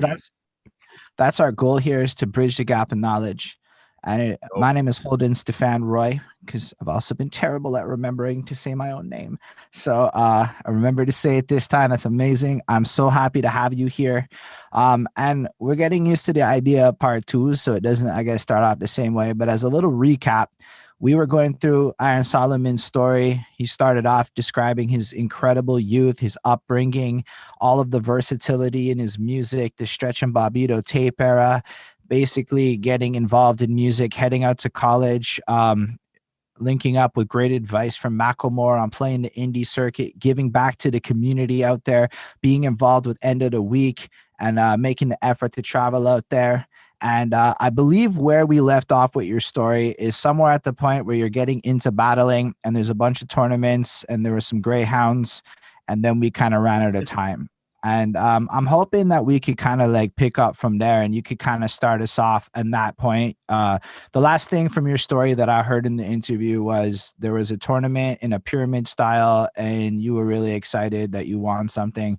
that's that's our goal here, is to bridge the gap in knowledge. My name is Holden Stefan Roy, because I've also been terrible at remembering to say my own name. So I remember to say it this time. That's amazing. I'm so happy to have you here. And we're getting used to the idea of part two, so it doesn't, I guess, start off the same way. But as a little recap, we were going through Iron Solomon's story. He started off describing his incredible youth, his upbringing, all of the versatility in his music, the Stretch and Bobbito tape era, basically getting involved in music, heading out to college, linking up with great advice from Macklemore on playing the indie circuit, giving back to the community out there, being involved with End of the Week, and making the effort to travel out there. And I believe where we left off with your story is somewhere at the point where you're getting into battling, and there's a bunch of tournaments, and there were some greyhounds, and then we kind of ran out of time. And I'm hoping that we could kind of like pick up from there, and you could kind of start us off at that point. The last thing from your story that I heard in the interview was there was a tournament in a pyramid style, and you were really excited that you won something.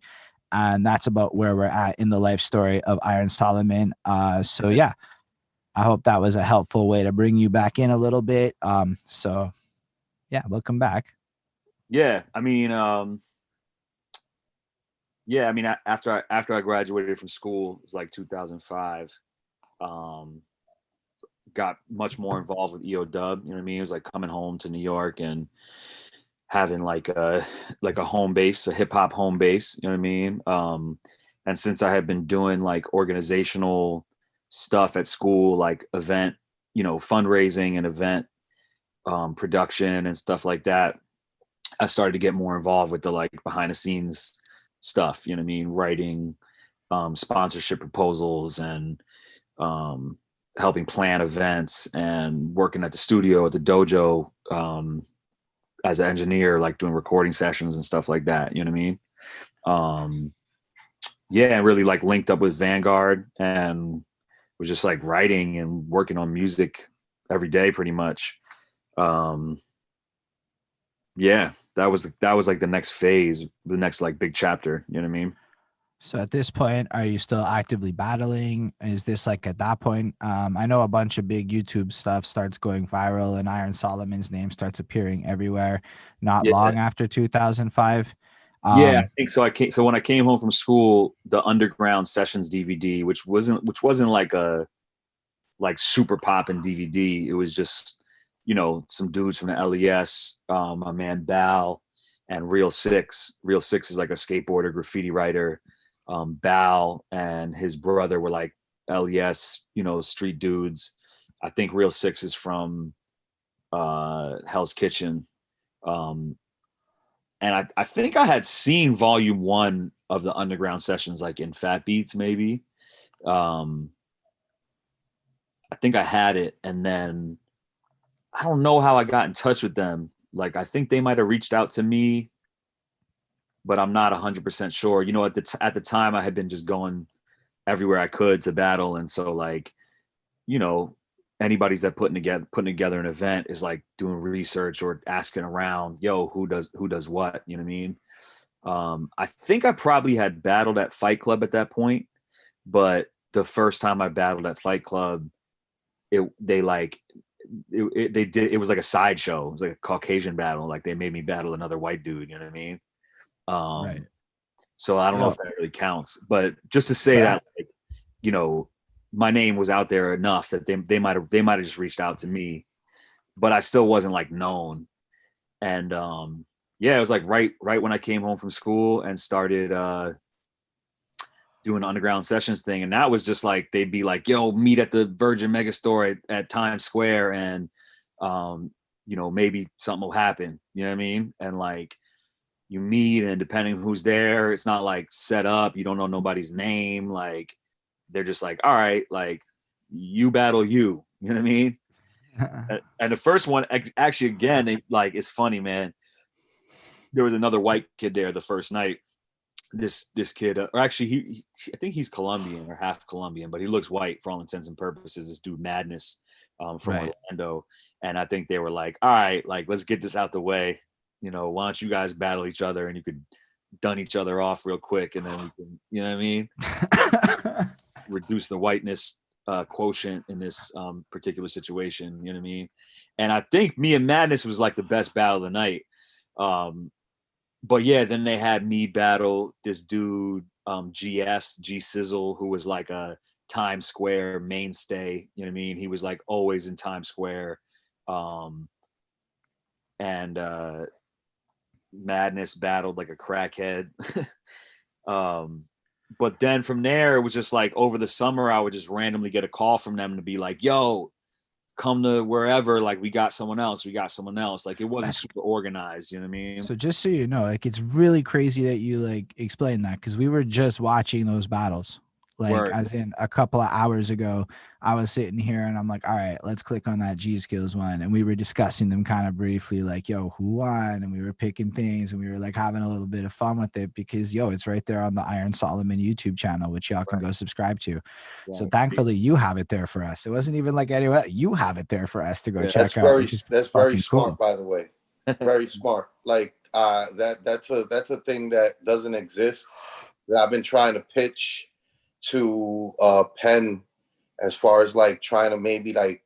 And that's about where we're at in the life story of Iron Solomon. So yeah, I hope that was a helpful way to bring you back in a little bit. So yeah, welcome back. Yeah, I mean, after I graduated from school, it's like 2005. Um, got much more involved with EO Dub. You know what I mean? It was like coming home to New York and having like a home base, a hip hop home base. You know what I mean? And since I had been doing like organizational stuff at school, like event, fundraising and event production and stuff like that, I started to get more involved with the like behind the scenes stuff. You know what I mean? Writing sponsorship proposals and helping plan events and working at the studio at the dojo as an engineer, like doing recording sessions and stuff like that. You know what I mean? Yeah, and really like linked up with Vanguard and was just like writing and working on music every day pretty much. Yeah, that was like the next phase, the next like big chapter, you know what I mean? So at this point, are you still actively battling? Is this like at that point? I know a bunch of big YouTube stuff starts going viral, and Iron Solomon's name starts appearing everywhere not Yeah. long after 2005. Yeah, I Um, think so. So when I came home from school, the Underground Sessions DVD, which wasn't like a like super poppin' DVD. It was just, some dudes from the LES, my man Bal and Real Six. Real Six is like a skateboarder, graffiti writer. Bal and his brother were like LES, street dudes. I think Real Six is from Hell's Kitchen. Um, and I think I had seen volume one of the Underground Sessions like in Fat Beats, maybe. Um, I think I had it, and then I don't know how I got in touch with them. Like I think they might have reached out to me, but I'm not 100% sure. At the time I had been just going everywhere I could to battle, and so like, you know, anybody's that putting together an event is like doing research or asking around, yo, who does what, you know what I mean? I think I probably had battled at Fight Club at that point, but the first time I battled at Fight Club, it was like a sideshow. It was like a Caucasian battle. Like they made me battle another white dude. You know what I mean? right. Um, so I don't know Yo, if that really counts, but just to say but that, like, you know, my name was out there enough that they might have just reached out to me, but I still wasn't like known. And yeah, it was like right when I came home from school and started doing the Underground Sessions thing, and that was just like they'd be like, "Yo, meet at the Virgin Megastore at Times Square, and maybe something will happen." You know what I mean? And like you meet, and depending on who's there, it's not like set up. You don't know nobody's name. Like they're just like, "All right, like you battle you." You know what I mean? And the first one, actually, again, it's funny, man. There was another white kid there the first night. This kid, or actually, I think he's Colombian or half Colombian, but he looks white for all intents and purposes. This dude Madness from right. Orlando, and I think they were like, all right, like let's get this out the way. Why don't you guys battle each other, and you could done each other off real quick, and then we can, you know what I mean, reduce the whiteness quotient in this particular situation. You know what I mean? And I think me and Madness was like the best battle of the night. But yeah, then they had me battle this dude, G Sizzle, who was like a Times Square mainstay. You know what I mean? He was like always in Times Square. And Madness battled like a crackhead. But then from there, it was just like over the summer, I would just randomly get a call from them to be like, yo, come to wherever, like we got someone else. Like it wasn't super organized, you know what I mean? So just so you know, like it's really crazy that you like explain that, because we were just watching those battles. Like Word. as in a couple of hours ago, I was sitting here and I'm like, all right, let's click on that G Skills one. And we were discussing them kind of briefly, like, yo, who won? And we were picking things and we were like having a little bit of fun with it because, yo, it's right there on the Iron Solomon YouTube channel, which y'all can go subscribe to. So thankfully you have it there for us. It wasn't even like anywhere. You have it there for us to go check out. That's very smart, cool. by the way. Very smart. Like that's a thing that doesn't exist that I've been trying to pitch to Penn, as far as like trying to maybe like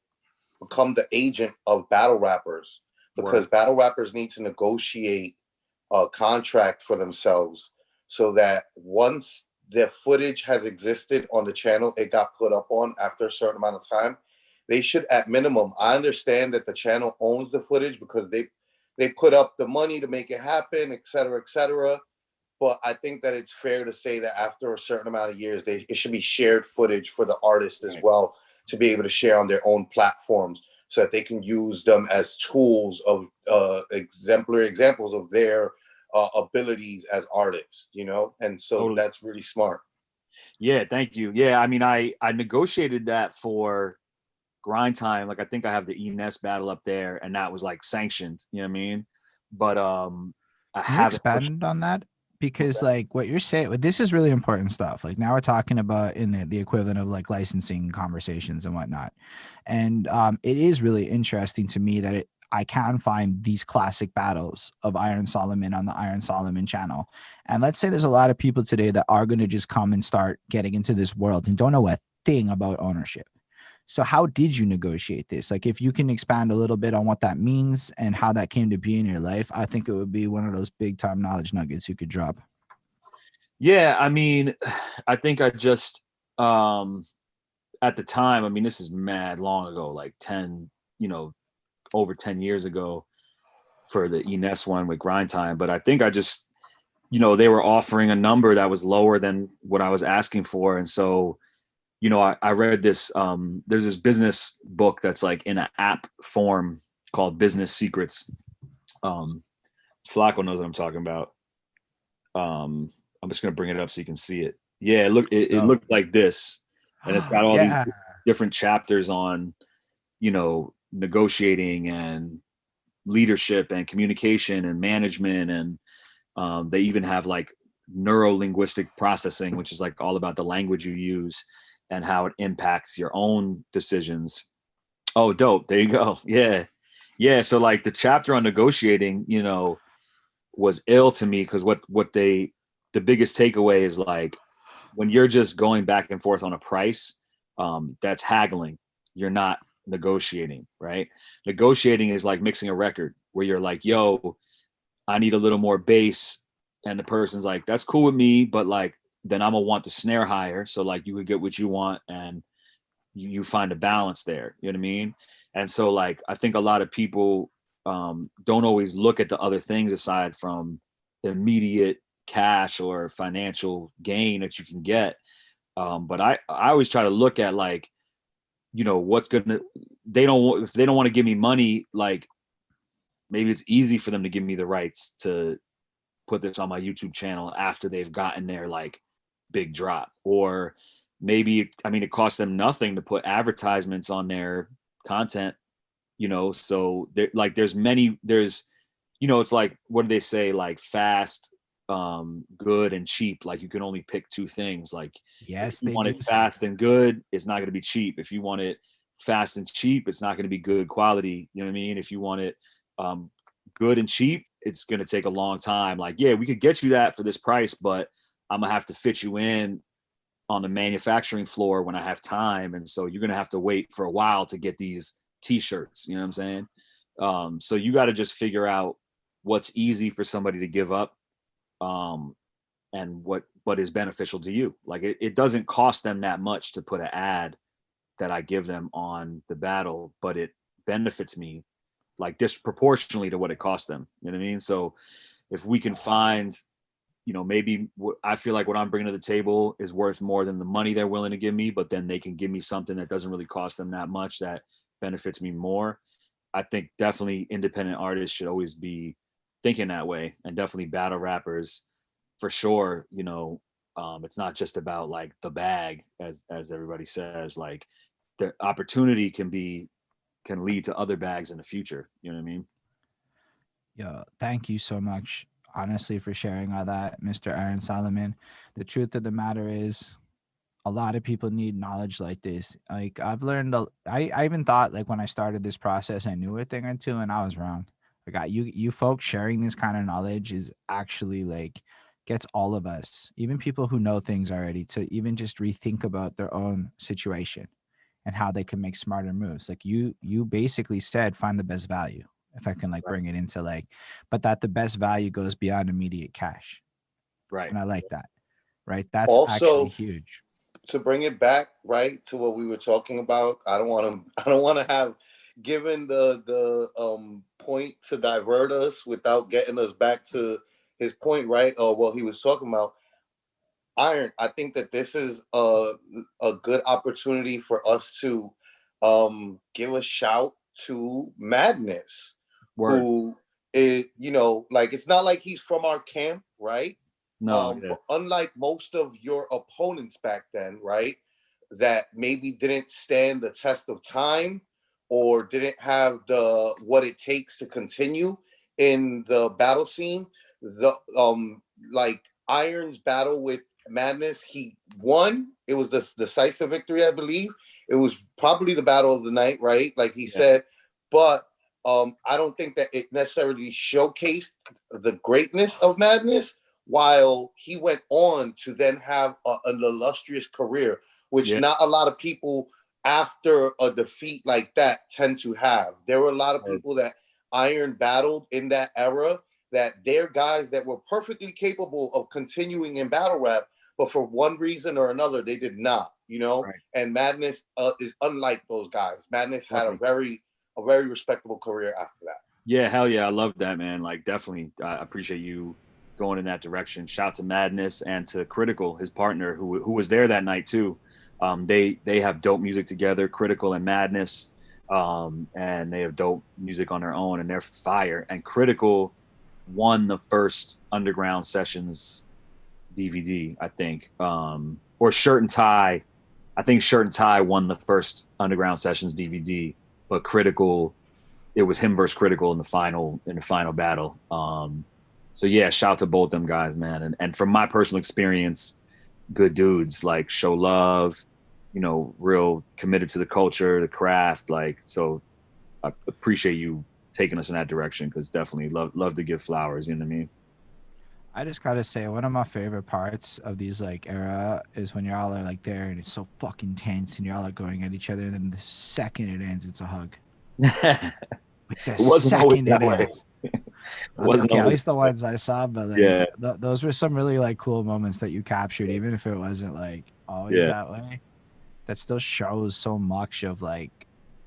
become the agent of battle rappers, because battle rappers need to negotiate a contract for themselves so that once their footage has existed on the channel, it got put up on after a certain amount of time, they should, at minimum, I understand that the channel owns the footage because they put up the money to make it happen, et cetera, et cetera. But I think that it's fair to say that after a certain amount of years, it should be shared footage for the artist as well, to be able to share on their own platforms so that they can use them as tools of exemplary examples of their abilities as artists, you know? And so that's really smart. Yeah, thank you. Yeah, I mean, I negotiated that for Grind Time. Like I think I have the Enes battle up there, and that was like sanctioned, you know what I mean? But I Can you expand on that? Because like what you're saying, this is really important stuff. Like now we're talking about in the equivalent of like licensing conversations and whatnot. And it is really interesting to me that I can find these classic battles of Iron Solomon on the Iron Solomon channel. And let's say there's a lot of people today that are going to just come and start getting into this world and don't know a thing about ownership. So how did you negotiate this? Like if you can expand a little bit on what that means and how that came to be in your life, I think it would be one of those big time knowledge nuggets you could drop. Yeah, I mean, I think I just at the time, I mean, this is mad long ago, like 10, over 10 years ago for the Enes one with Grind Time. But I think I just, they were offering a number that was lower than what I was asking for. And so, I read this, there's this business book that's like in an app form called Business Secrets. Flacco knows what I'm talking about. I'm just going to bring it up so you can see it. Yeah, look, it looked like this, and it's got all these different chapters on, negotiating and leadership and communication and management. And they even have like neuro-linguistic processing, which is like all about the language you use and how it impacts your own decisions. Oh, dope. There you go. Yeah. Yeah. So like the chapter on negotiating, was ill to me because the biggest takeaway is like when you're just going back and forth on a price, that's haggling. You're not negotiating, right? Negotiating is like mixing a record where you're like, yo, I need a little more bass. And the person's like, that's cool with me, but like, then I'm gonna want the snare higher. So like you could get what you want and you find a balance there. You know what I mean? And so like, I think a lot of people don't always look at the other things aside from immediate cash or financial gain that you can get. But I always try to look at like, what's gonna, if they don't want to give me money, like maybe it's easy for them to give me the rights to put this on my YouTube channel after they've gotten their like big drop. Or maybe, I mean, it costs them nothing to put advertisements on their content, so there's it's like, what do they say? Like fast, good and cheap. Like you can only pick two things. Like yes, if you want it fast and good, it's not going to be cheap. If you want it fast and cheap, it's not going to be good quality. You know what I mean? If you want it good and cheap, it's going to take a long time. Like, yeah, we could get you that for this price, but I'm gonna have to fit you in on the manufacturing floor when I have time. And so you're going to have to wait for a while to get these t-shirts. You know what I'm saying? So you got to just figure out what's easy for somebody to give up, and what is beneficial to you. Like it doesn't cost them that much to put an ad that I give them on the battle, but it benefits me like disproportionately to what it costs them. You know what I mean? So if we can find, maybe I feel like what I'm bringing to the table is worth more than the money they're willing to give me, but then they can give me something that doesn't really cost them that much that benefits me more. I think definitely independent artists should always be thinking that way, and definitely battle rappers for sure. It's not just about like the bag, as everybody says. Like the opportunity can lead to other bags in the future. You know what I mean? Yeah, thank you so much, honestly, for sharing all that, Mr. Aaron Solomon. The truth of the matter is, a lot of people need knowledge like this. Like I've learned, I even thought like when I started this process, I knew a thing or two, and I was wrong. You folks sharing this kind of knowledge is actually like gets all of us, even people who know things already, to even just rethink about their own situation and how they can make smarter moves. Like you basically said, find the best value. If I can like Right. bring it into like, but that the best value goes beyond immediate cash. Right. And I like that. Right. That's actually Also, huge. to bring it back right to what we were talking about, I don't want to. I don't want to have given the point to divert us without getting us back to his point, right? Or what he was talking about. Iron. I think that this is a good opportunity for us to give a shout to Madness, Word. who is, like it's not like he's from our camp, right? No. Yeah. But unlike most of your opponents back then, right, that maybe didn't stand the test of time or didn't have the what it takes to continue in the battle scene, the like Iron's battle with Madness, he won. It was the decisive victory, I believe. It was probably the battle of the night, right? Like he said, but I don't think that it necessarily showcased the greatness of Madness, while he went on to then have an illustrious career, which not a lot of people after a defeat like that tend to have. There were a lot of people that Iron battled in that era that they're guys that were perfectly capable of continuing in battle rap, but for one reason or another, they did not, Right. And Madness is unlike those guys. Madness had a very respectable career after that. Yeah, hell yeah, I love that, man. Like, definitely, I appreciate you going in that direction. Shout to Madness and to Critical, his partner, who was there that night too. They have dope music together, Critical and Madness, and they have dope music on their own, and they're fire. And Critical won the first Underground Sessions DVD, I think, or Shirt and Tie. I think Shirt and Tie won the first Underground Sessions DVD, but Critical, it was him versus Critical in the final battle. So yeah, shout to both them guys, man. And from my personal experience, good dudes, like show love, real committed to the culture, the craft. Like, so I appreciate you taking us in that direction, because definitely love to give flowers. You know what I mean? I just gotta say, one of my favorite parts of these like era is when y'all are like there and it's so fucking tense and y'all are going at each other, and then the second it ends, it's a hug. Like the It wasn't always second that it way. ends. It I mean, wasn't okay, at always. least the ones I saw, but like Yeah, those were some really like cool moments that you captured, even if it wasn't like always yeah, that way. That still shows so much of like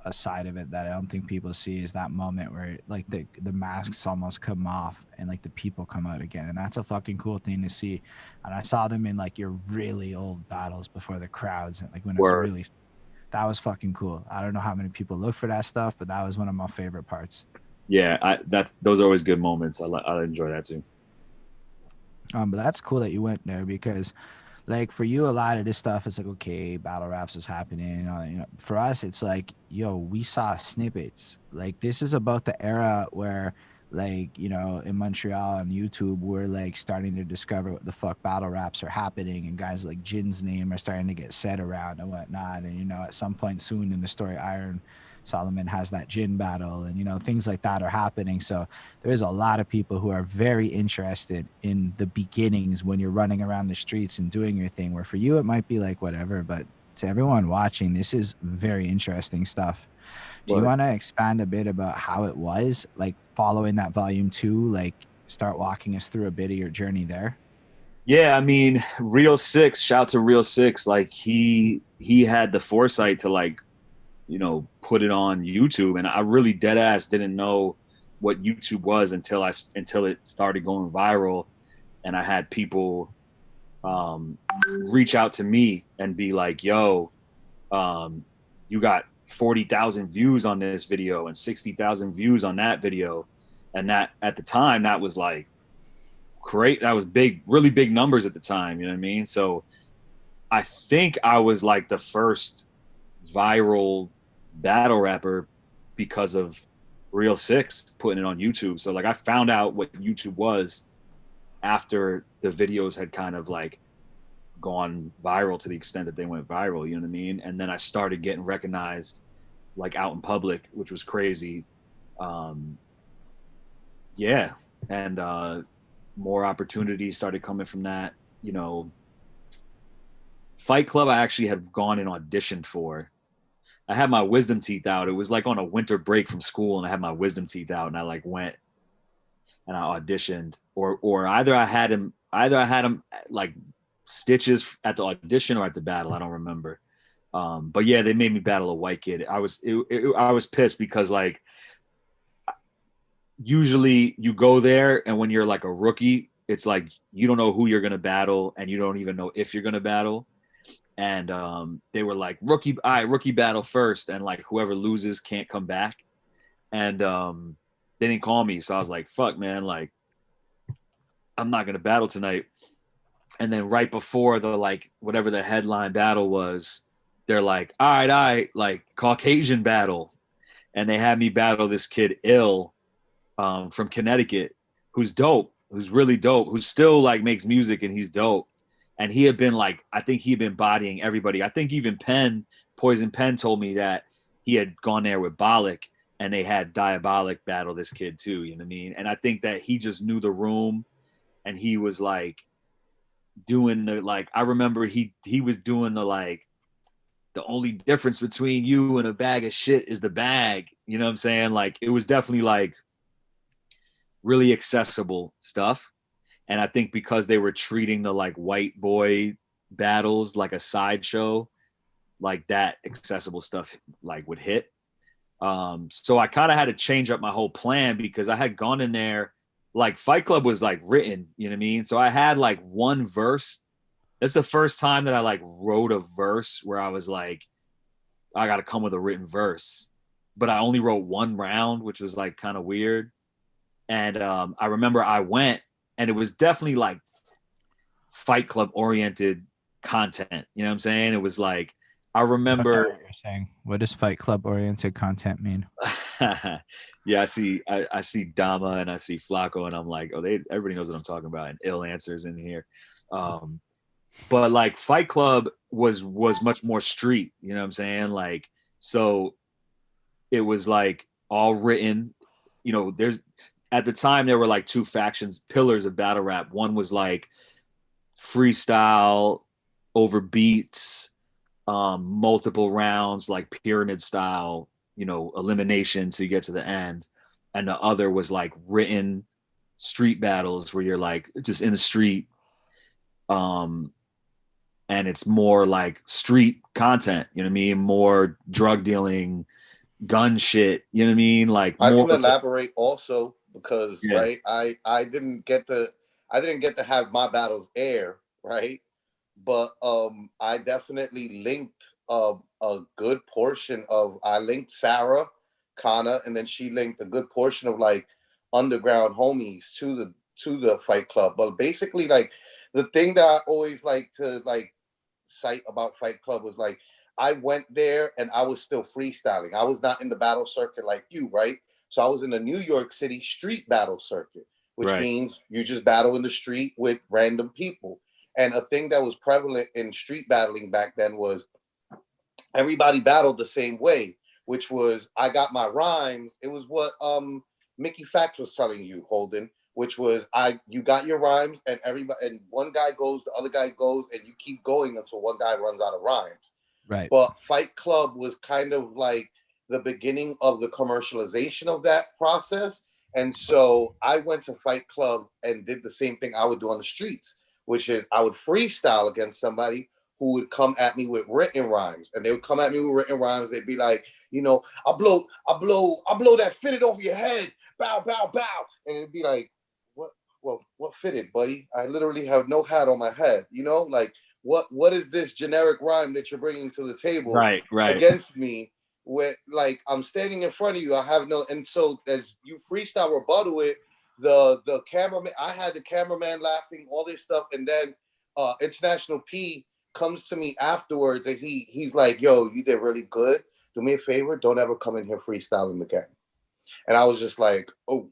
a side of it that I don't think people see, is that moment where like the masks almost come off and like the people come out again, and that's a fucking cool thing to see. And I saw them in like your really old battles before the crowds, and like when it was word. really, that was fucking cool. I don't know how many people look for that stuff, but that was one of my favorite parts. Yeah, those are always good moments. I enjoy that too. But that's cool that you went there, because like for you, a lot of this stuff is like, okay, battle raps is happening. For us, it's like, yo, we saw snippets. Like this is about the era where, like, in Montreal on YouTube, we're like starting to discover what the fuck battle raps are happening, and guys like Jin's name are starting to get said around and whatnot. And at some point soon in the story, Iron Solomon has that gin battle, and you know, things like that are happening. So there's a lot of people who are very interested in the beginnings when you're running around the streets and doing your thing, where for you it might be like whatever, but to everyone watching, this is very interesting stuff. Do you But want to expand a bit about how it was like following that volume 2, like start walking us through a bit of your journey there? yeah, I mean, Real Six, shout to Real Six, like he had the foresight to like, you know, put it on YouTube, and I really dead ass didn't know what YouTube was until it started going viral, and I had people um, reach out to me and be like, "Yo, you got 40,000 views on this video and 60,000 views on that video," and that at the time that was like great. That was big, really big numbers at the time. You know what I mean? So I think I was like the first viral battle rapper because of Real Six putting it on YouTube. So like I found out what YouTube was after the videos had kind of like gone viral to the extent that they went viral, you know what I mean? And then I started getting recognized like out in public, which was crazy. Um, yeah. And more opportunities started coming from that, you know. Fight Club I actually had gone and auditioned for. I had my wisdom teeth out. It was like on a winter break from school, and I had my wisdom teeth out, and I like went and I auditioned, or either I had him like stitches at the audition or at the battle. I don't remember. But yeah, they made me battle a white kid. I was pissed because like usually you go there and when you're like a rookie, it's like you don't know who you're gonna battle and you don't even know if you're gonna battle. And they were like rookie battle first, and like whoever loses can't come back. And they didn't call me, so I was like, fuck, man, like I'm not gonna battle tonight. And then right before the like whatever the headline battle was, they're like, all right, like Caucasian battle, and they had me battle this kid Ill from Connecticut, who's dope, who's really dope, who still like makes music and he's dope. And he had been like, I think he had been bodying everybody. I think even Poison Pen told me that he had gone there with Ballad and they had Diabolic battle this kid too, you know what I mean? And I think that he just knew the room and he was like doing the like, I remember he was doing the like, the only difference between you and a bag of shit is the bag. You know what I'm saying? Like it was definitely like really accessible stuff. And I think because they were treating the like white boy battles like a sideshow, like that accessible stuff like would hit. So I kind of had to change up my whole plan because I had gone in there, like Fight Club was like written, you know what I mean? So I had like one verse. That's the first time that I like wrote a verse where I was like, I got to come with a written verse. But I only wrote one round, which was like kind of weird. And I remember I went and it was definitely like Fight Club oriented content. You know what I'm saying? It was like, I remember What you're saying. What does Fight Club oriented content mean? yeah, I see Dama and I see Flacco and I'm like, oh, everybody knows what I'm talking about, and Ill Answers in here. But like Fight Club was much more street, you know what I'm saying? Like, so it was like all written, you know, there's at the time there were like two factions, pillars of battle rap. One was like freestyle over beats, multiple rounds, like pyramid style, you know, elimination so you get to the end. And the other was like written street battles where you're like just in the street. And it's more like street content, you know what I mean? More drug dealing, gun shit, you know what I mean? Like I more can elaborate also because yeah. right, I didn't get to have my battles air, right? But I definitely linked a good portion of I linked Sarah Kana, and then she linked a good portion of like underground homies to the Fight Club. But basically, like the thing that I always like to like cite about Fight Club was like I went there and I was still freestyling. I was not in the battle circuit like you, right? So I was in the New York City street battle circuit, which Right. means you just battle in the street with random people. And a thing that was prevalent in street battling back then was everybody battled the same way. which was I got my rhymes. It was what Mickey Fax was telling you, Holden, which was you got your rhymes, and everybody, and one guy goes, the other guy goes, and you keep going until one guy runs out of rhymes. Right. But Fight Club was kind of like the beginning of the commercialization of that process. And so I went to Fight Club and did the same thing I would do on the streets, which is I would freestyle against somebody who would come at me with written rhymes. And they would come at me with written rhymes. They'd be like, you know, I blow that fitted off your head. Bow, bow, bow. And it'd be like, what fitted, buddy? I literally have no hat on my head. You know, like what is this generic rhyme that you're bringing to the table right against me? With like I'm standing in front of you, I have no. And so as you freestyle rebuttal it, the cameraman, I had the cameraman laughing, all this stuff, and then International P comes to me afterwards, and he's like, "Yo, you did really good. Do me a favor, don't ever come in here freestyling again." And I was just like, "Oh,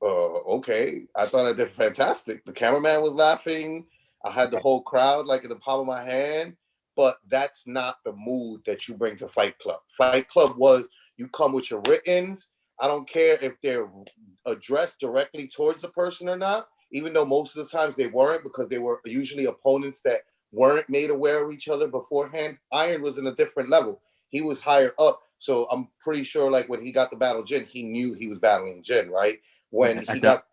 okay." I thought I did fantastic. The cameraman was laughing. I had the whole crowd like in the palm of my hand. But that's not the mood that you bring to Fight Club. Fight Club was you come with your writtens. I don't care if they're addressed directly towards the person or not, even though most of the times they weren't, because they were usually opponents that weren't made aware of each other beforehand. Iron was in a different level. He was higher up. So I'm pretty sure like when he got the battle Jin, he knew he was battling Jin, right? When he got,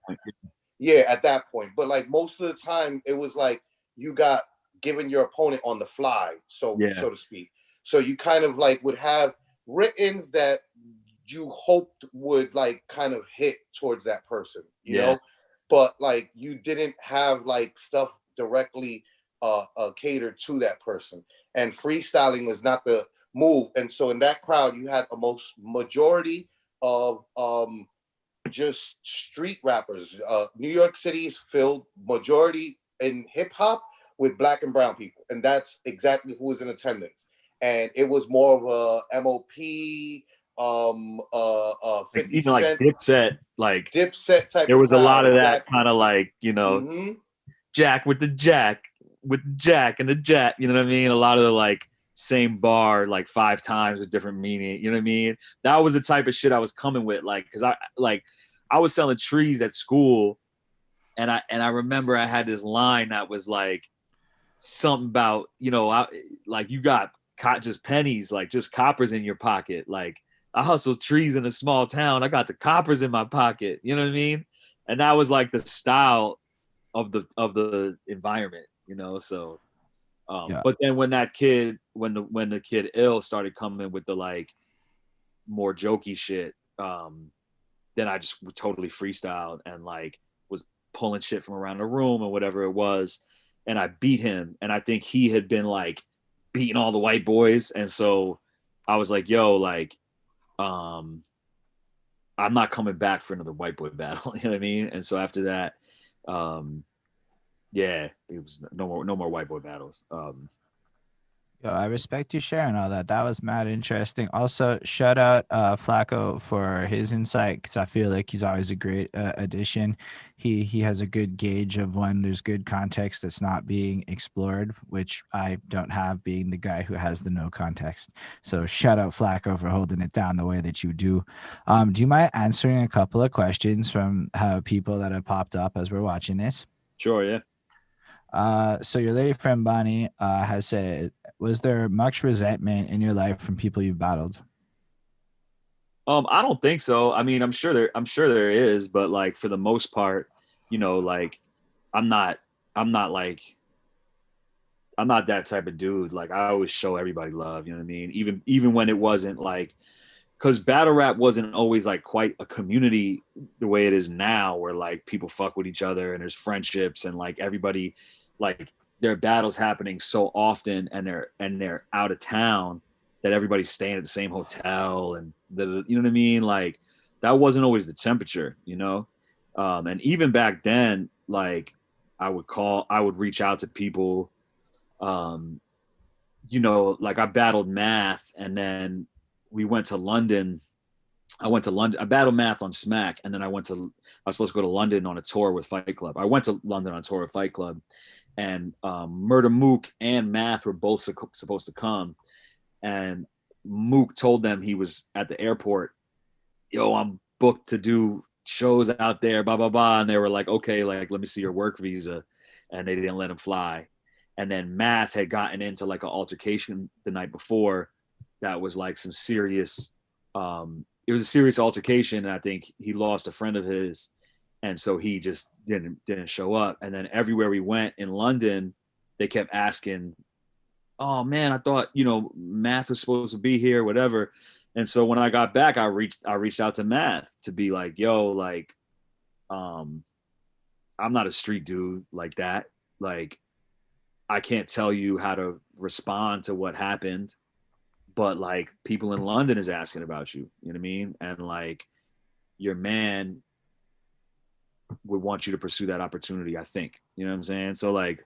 at that point. But like most of the time, it was like you got given your opponent on the fly, so to speak. So you kind of like would have writtens that you hoped would like kind of hit towards that person, you know, but like you didn't have like stuff directly catered to that person. And freestyling was not the move. And so in that crowd, you had a majority of just street rappers. New York City is filled majority in hip hop with Black and brown people, and that's exactly who was in attendance. And it was more of a MOP, 50 even Cent, like Dipset type. There was of crowd, a lot of exactly. that kind of like, you know, Jack with the Jack and the Jack. You know what I mean? A lot of the like same bar like 5 times with different meaning. You know what I mean? That was the type of shit I was coming with, like, because I was selling trees at school, and I remember I had this line that was like something about, you know, like you got just pennies, like just coppers in your pocket. Like I hustled trees in a small town. I got the coppers in my pocket. You know what I mean? And that was like the style of the environment, you know? So, but then when that kid, when the kid Ill started coming with the like more jokey shit, then I just totally freestyled and like was pulling shit from around the room or whatever it was. And I beat him. And I think he had been like beating all the white boys. And so I was like, yo, like, I'm not coming back for another white boy battle. You know what I mean? And so after that, it was no more white boy battles. Yo, I respect you sharing all that. That was mad interesting. Also, shout out Flacco for his insight, because I feel like he's always a great addition. He has a good gauge of when there's good context that's not being explored, which I don't have, being the guy who has the no context. So shout out Flacco for holding it down the way that you do. Do you mind answering a couple of questions from people that have popped up as we're watching this? Sure, yeah. So your lady friend Bonnie has said, was there much resentment in your life from people you've battled? I don't think so. I mean, I'm sure there is, but like for the most part, you know, like I'm not that type of dude. Like I always show everybody love, you know what I mean? Even when it wasn't like, because battle rap wasn't always like quite a community the way it is now, where like people fuck with each other and there's friendships and like everybody, like there are battles happening so often and they're out of town that everybody's staying at the same hotel and you know what I mean? Like that wasn't always the temperature, you know? And even back then, like I would reach out to people, you know, like I battled Math, and then we went to London. I battled Math on Smack, and then I was supposed to go to London on a tour with Fight Club. I went to London on a tour with Fight Club, and Murder Mook and Math were both supposed to come. And Mook told them he was at the airport, yo, I'm booked to do shows out there, blah, blah, blah. And they were like, okay, like, let me see your work visa. And they didn't let him fly. And then Math had gotten into like an altercation the night before that was like some serious, it was a serious altercation. And I think he lost a friend of his. And so he just didn't show up. And then everywhere we went in London, they kept asking, oh man, I thought, Math was supposed to be here, whatever. And so when I got back, I reached out to Math to be like, yo, like, I'm not a street dude like that. Like, I can't tell you how to respond to what happened, but like people in London is asking about you, you know what I mean? And like your man would want you to pursue that opportunity, I think. You know what I'm saying? So like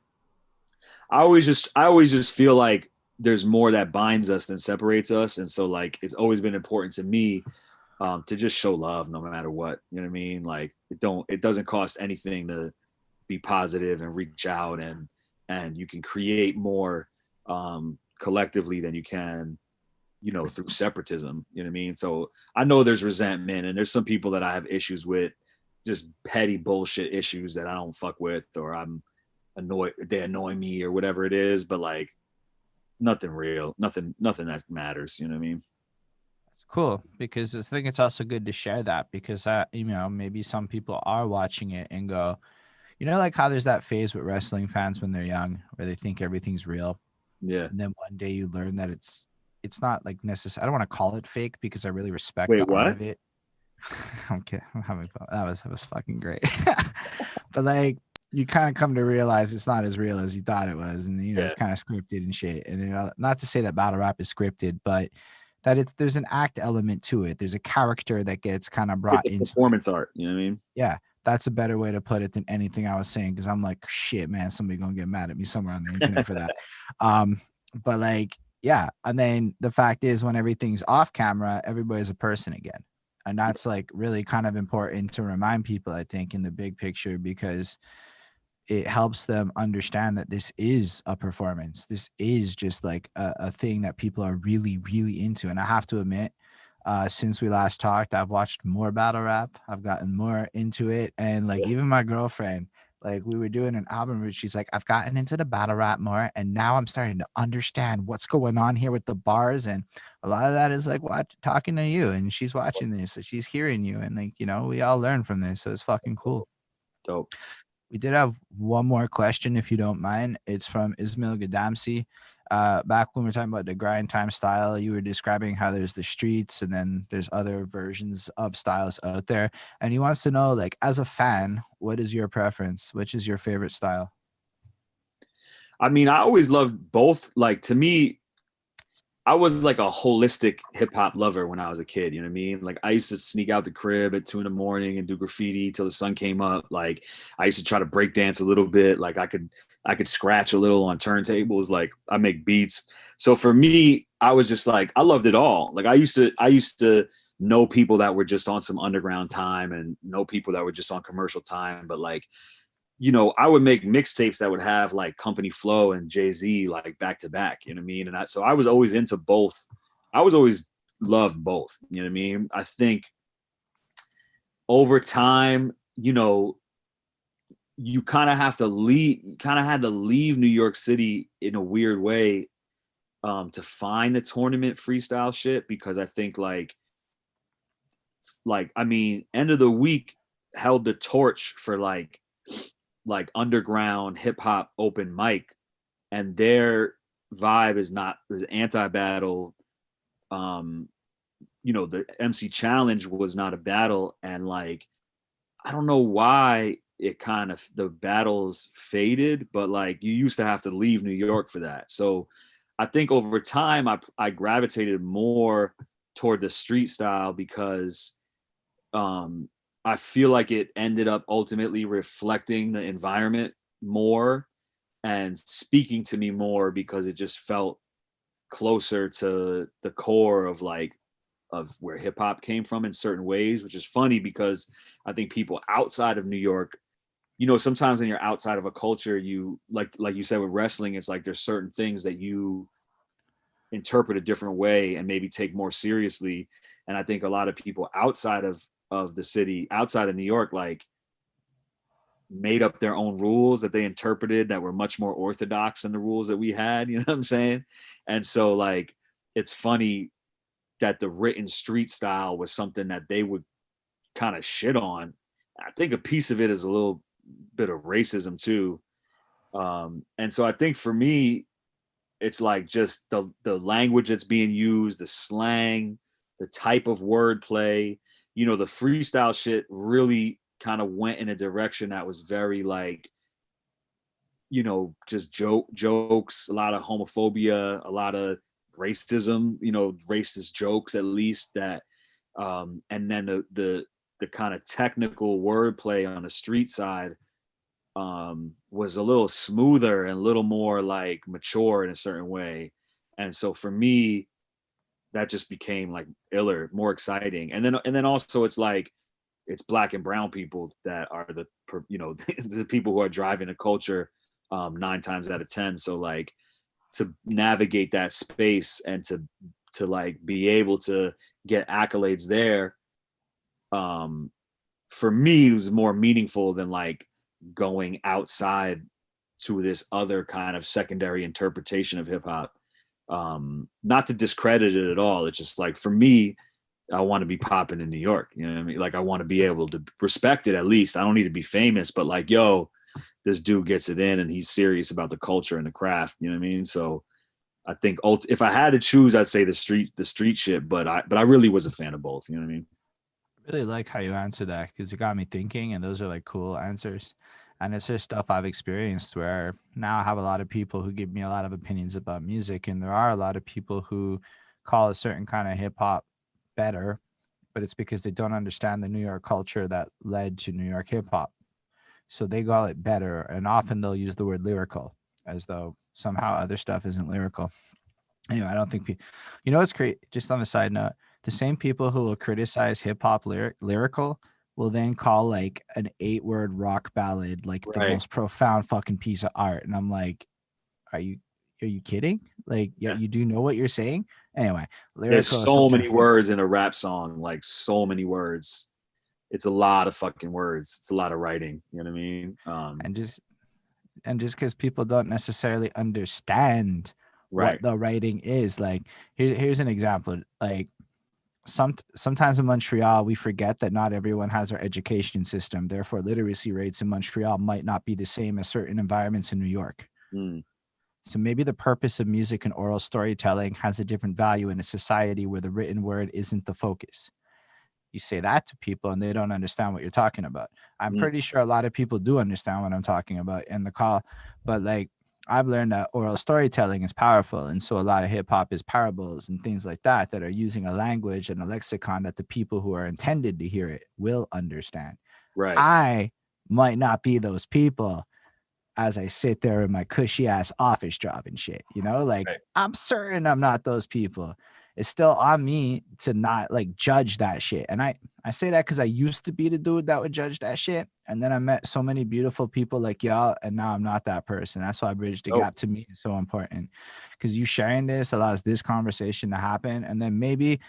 I always just feel like there's more that binds us than separates us. And so like it's always been important to me to just show love no matter what. You know what I mean? Like it doesn't cost anything to be positive and reach out, and you can create more collectively than you can, through separatism. You know what I mean? So I know there's resentment, and there's some people that I have issues with, just petty bullshit issues that I don't fuck with, or I'm annoyed, they annoy me or whatever it is, but like nothing real, nothing that matters. You know what I mean? It's cool because I think it's also good to share that because maybe some people are watching it and go, like how there's that phase with wrestling fans when they're young where they think everything's real. Yeah. And then one day you learn that it's not like necessary. I don't want to call it fake because I really respect Wait, the art what? of it. I'm kidding. I'm having fun. That was fucking great. But like you kind of come to realize it's not as real as you thought it was, and Yeah. it's kind of scripted and shit. And not to say that battle rap is scripted, but that there's an act element to it. There's a character that gets kind of brought It's a into performance art. You know what I mean? Yeah, that's a better way to put it than anything I was saying because I'm like, shit, man, somebody gonna get mad at me somewhere on the internet for that. But like, yeah, and then the fact is, when everything's off camera, everybody's a person again, and that's like really kind of important to remind people, I think, in the big picture because it helps them understand that this is a performance. This is just like a thing that people are really, really into. And I have to admit, since we last talked, I've watched more battle rap. I've gotten more into it. And like even my girlfriend, like we were doing an album where she's like, I've gotten into the battle rap more. And now I'm starting to understand what's going on here with the bars. And a lot of that is like talking to you. And she's watching this. So she's hearing you. And like, we all learn from this. So it's fucking cool. Dope. We did have one more question, if you don't mind. It's from Ismail Gadamsi. Back when we were talking about the grind time style, you were describing how there's the streets and then there's other versions of styles out there. And he wants to know, like, as a fan, what is your preference? Which is your favorite style? I mean, I always loved both. Like to me, I was like a holistic hip hop lover when I was a kid. You know what I mean? Like I used to sneak out the crib at 2 a.m. and do graffiti till the sun came up. Like I used to try to break dance a little bit. Like I could scratch a little on turntables. Like I make beats. So for me, I was just like, I loved it all. Like I used to know people that were just on some underground time and know people that were just on commercial time. But like, I would make mixtapes that would have like Company Flow and Jay-Z like back to back, you know what I mean? And so I was always into both. I was always loved both, you know what I mean? I think over time, you kind of had to leave New York City in a weird way to find the tournament freestyle shit, because I think like I mean, End of the Week held the torch for like underground hip hop open mic, and their vibe is anti-battle. The MC Challenge was not a battle, and like I don't know why the battles faded, but like you used to have to leave New York for that. So I think over time I gravitated more toward the street style because I feel like it ended up ultimately reflecting the environment more and speaking to me more because it just felt closer to the core of where hip hop came from in certain ways, which is funny because I think people outside of New York, sometimes when you're outside of a culture, you like you said with wrestling, it's like there's certain things that you interpret a different way and maybe take more seriously. And I think a lot of people outside of the city, outside of New York, like made up their own rules that they interpreted that were much more orthodox than the rules that we had. You know what I'm saying? And so like it's funny that the written street style was something that they would kind of shit on. I think a piece of it is a little bit of racism too. And so I think for me, it's like just the language that's being used, the slang, the type of wordplay, you know, the freestyle shit really kind of went in a direction that was very like, you know, just jokes, a lot of homophobia, a lot of racism, you know, racist jokes at least that, and then the kind of technical wordplay on the street side was a little smoother and a little more like mature in a certain way. And so for me, that just became like iller, more exciting. And then also it's like it's black and brown people that are the you know the people who are driving the culture 9 times out of 10. So like to navigate that space and to like be able to get accolades there, for me it was more meaningful than like going outside to this other kind of secondary interpretation of hip hop. Not to discredit it at all. It's just like for me, I want to be popping in New York. You know what I mean? Like I want to be able to respect it at least. I don't need to be famous, but like, yo, this dude gets it in and he's serious about the culture and the craft. You know what I mean? So I think if I had to choose, I'd say the street shit, but I really was a fan of both. You know what I mean? I really like how you answered that because it got me thinking, and those are like cool answers. And it's just stuff I've experienced where now I have a lot of people who give me a lot of opinions about music, and there are a lot of people who call a certain kind of hip hop better, but it's because they don't understand the New York culture that led to New York hip hop. So they call it better, and often they'll use the word lyrical as though somehow other stuff isn't lyrical. Anyway, I don't think people, you know, what's great. Just on a side note, the same people who will criticize hip hop lyrical will then call like an 8-word rock ballad like the Right. most profound fucking piece of art, and I'm like, are you kidding? Like, yeah, you do know what you're saying. Anyway, there's lyrical is so such many words in a rap song, like so many words. It's a lot of fucking words. It's a lot of writing. You know what I mean? And just because people don't necessarily understand Right. what the writing is, like here's an example. Like sometimes in Montreal, we forget that not everyone has our education system. Therefore, literacy rates in Montreal might not be the same as certain environments in New York. Mm. So maybe the purpose of music and oral storytelling has a different value in a society where the written word isn't the focus. You say that to people and they don't understand what you're talking about. I'm pretty sure a lot of people do understand what I'm talking about in the call, but like I've learned that oral storytelling is powerful. And so a lot of hip hop is parables and things like that that are using a language and a lexicon that the people who are intended to hear it will understand. Right. I might not be those people as I sit there in my cushy ass office job and shit, you know, like Right. I'm certain I'm not those people. It's still on me to not like judge that shit. And I say that because I used to be the dude that would judge that shit. And then I met so many beautiful people like y'all, and now I'm not that person. That's why Bridge the Gap to me is so important. Because you sharing this allows this conversation to happen. And then maybe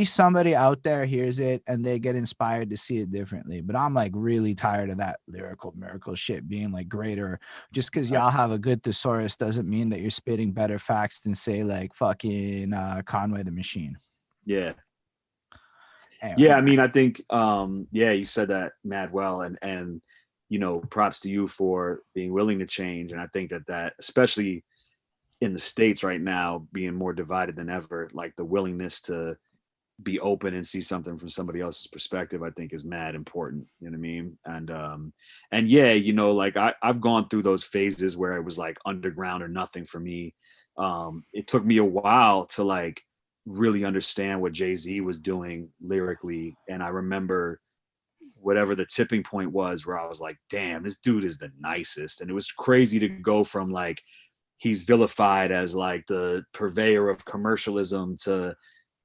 somebody out there hears it and they get inspired to see it differently. But I'm like really tired of that lyrical miracle shit being like greater. Just because y'all have a good thesaurus doesn't mean that you're spitting better facts than say like fucking Conway the Machine. Yeah. Anyway, Yeah, I mean, I think yeah, you said that mad well, and you know, props to you for being willing to change. And I think that especially in the States right now, being more divided than ever, like the willingness to be open and see something from somebody else's perspective, I think is mad important. You know what I mean? And yeah, you know, like I've gone through those phases where it was like underground or nothing for me. It took me a while to like really understand what Jay-Z was doing lyrically. And I remember whatever the tipping point was where I was like, damn, this dude is the nicest. And it was crazy to go from like, he's vilified as like the purveyor of commercialism to,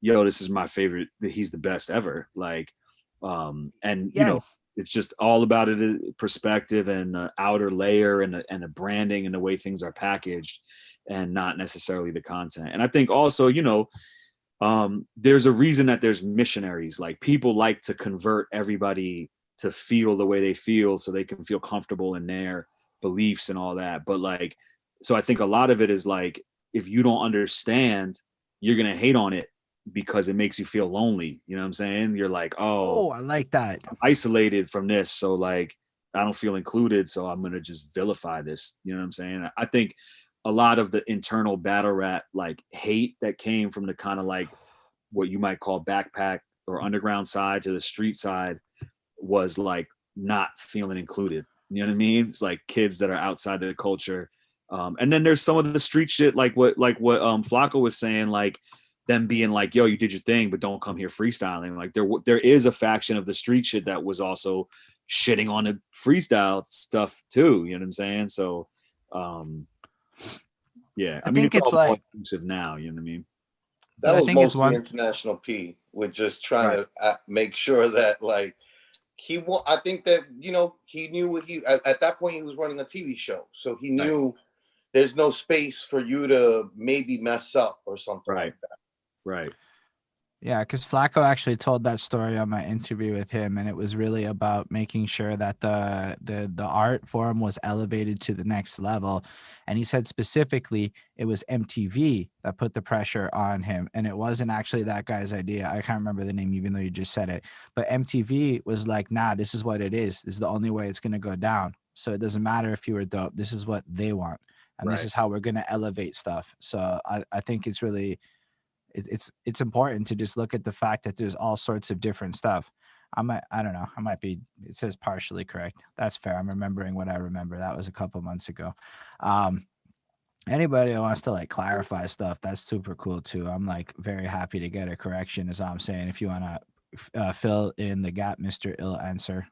yo, this is my favorite, he's the best ever. Like, and yes. It's just all about it, perspective and outer layer and a branding and the way things are packaged, and not necessarily the content. And I think also, there's a reason that there's missionaries. Like, people like to convert everybody to feel the way they feel so they can feel comfortable in their beliefs and all that. But like, so I think a lot of it is like, if you don't understand, you're going to hate on it because it makes you feel lonely. You know what I'm saying? You're like, oh, I like that. I'm isolated from this. So like, I don't feel included. So I'm going to just vilify this. You know what I'm saying? I think a lot of the internal battle rap, like hate that came from the kind of like what you might call backpack or underground side to the street side, was like not feeling included. You know what I mean? It's like kids that are outside the culture. And then there's some of the street shit, like what Flacco was saying, like them being like, yo, you did your thing, but don't come here freestyling. Like there is a faction of the street shit that was also shitting on the freestyle stuff too. You know what I'm saying? So, yeah, I mean, think it's it's all more like inclusive now. You know what I mean? That I was think it's mostly one- International P with just trying Right. to make sure that like I think that he knew what at that point he was running a TV show, so he knew there's no space for you to maybe mess up or something Right. like that. Right. Yeah, because Flacco actually told that story on my interview with him, and it was really about making sure that the art form was elevated to the next level. And he said specifically it was MTV that put the pressure on him, and it wasn't actually that guy's idea. I can't remember the name, even though you just said it. But MTV was like, nah, this is what it is. This is the only way it's gonna go down. So it doesn't matter if you were dope. This is what they want, and this Right. is how we're gonna elevate stuff. So I think it's really it's important to just look at the fact that there's all sorts of different stuff. I don't know. I might be, it says partially correct. That's fair. I'm remembering what I remember. That was a couple months ago. Anybody who wants to like clarify stuff, that's super cool too. I'm like very happy to get a correction, is all I'm saying. If you want to fill in the gap, Mr. Ill Answer.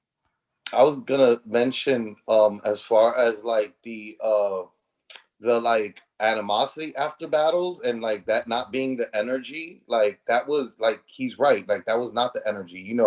I was gonna mention as far as like the like animosity after battles and like that not being the energy, like that was like, he's right, like that was not the energy.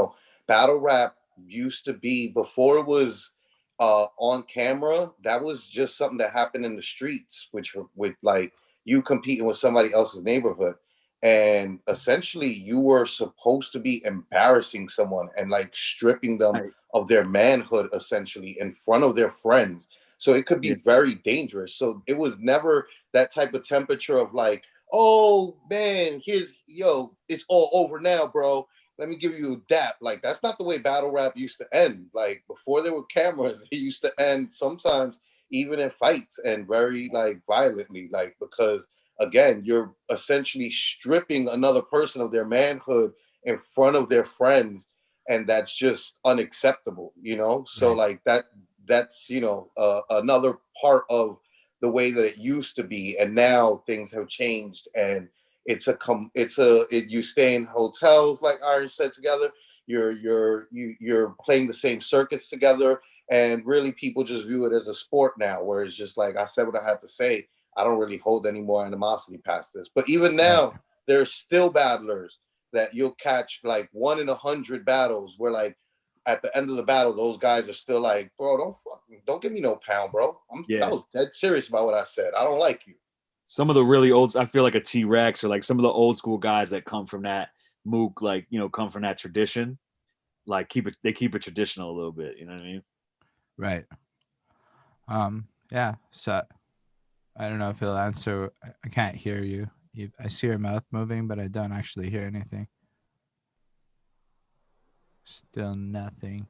Battle rap used to be, before it was on camera, that was just something that happened in the streets, which with like you competing with somebody else's neighborhood, and essentially you were supposed to be embarrassing someone and like stripping them Right. of their manhood essentially in front of their friends. So it could be very dangerous. So it was never that type of temperature of like, oh man, it's all over now, bro. Let me give you a dap. Like, that's not the way battle rap used to end. Like, before there were cameras, it used to end sometimes even in fights, and very like violently, like, because again, you're essentially stripping another person of their manhood in front of their friends, and that's just unacceptable, So Right. like that's another part of the way that it used to be, and now things have changed, and you stay in hotels, like Iron said, together. You're playing the same circuits together, and really people just view it as a sport now, where it's just like, I said what I had to say. I don't really hold any more animosity past this. But even now, there's still battlers that you'll catch like 1 in 100 battles where like at the end of the battle, those guys are still like, bro, don't give me no pound, bro. I was dead serious about what I said. I don't like you. Some of the really old, I feel like a T-Rex, or like some of the old school guys that come from that mook, like, come from that tradition, like they keep it traditional a little bit. You know what I mean? Right. Yeah. So I don't know if he'll answer. I can't hear you. I see your mouth moving, but I don't actually hear anything. Still nothing.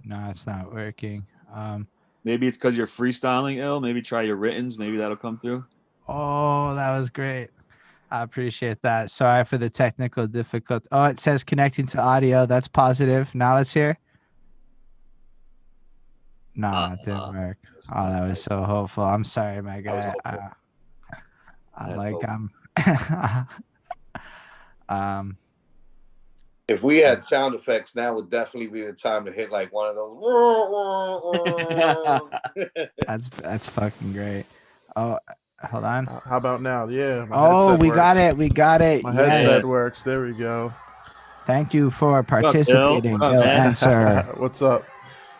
No, it's not working. Maybe it's because you're freestyling, ill. Maybe try your writtens. Maybe that'll come through. Oh, that was great. I appreciate that. Sorry for the technical difficulty. Oh, it says connecting to audio. That's positive. Now let's hear. No, it didn't work. Oh, that was so hopeful. I'm sorry, my guy. I'm like, if we had sound effects now, would definitely be the time to hit like one of those. That's fucking great. Oh, hold on. How about now? Yeah. Oh, we got it. We got it. My Yes. headset works. There we go. Thank you for What up, Bill? participating, What up, Ill man? Answer. What's up?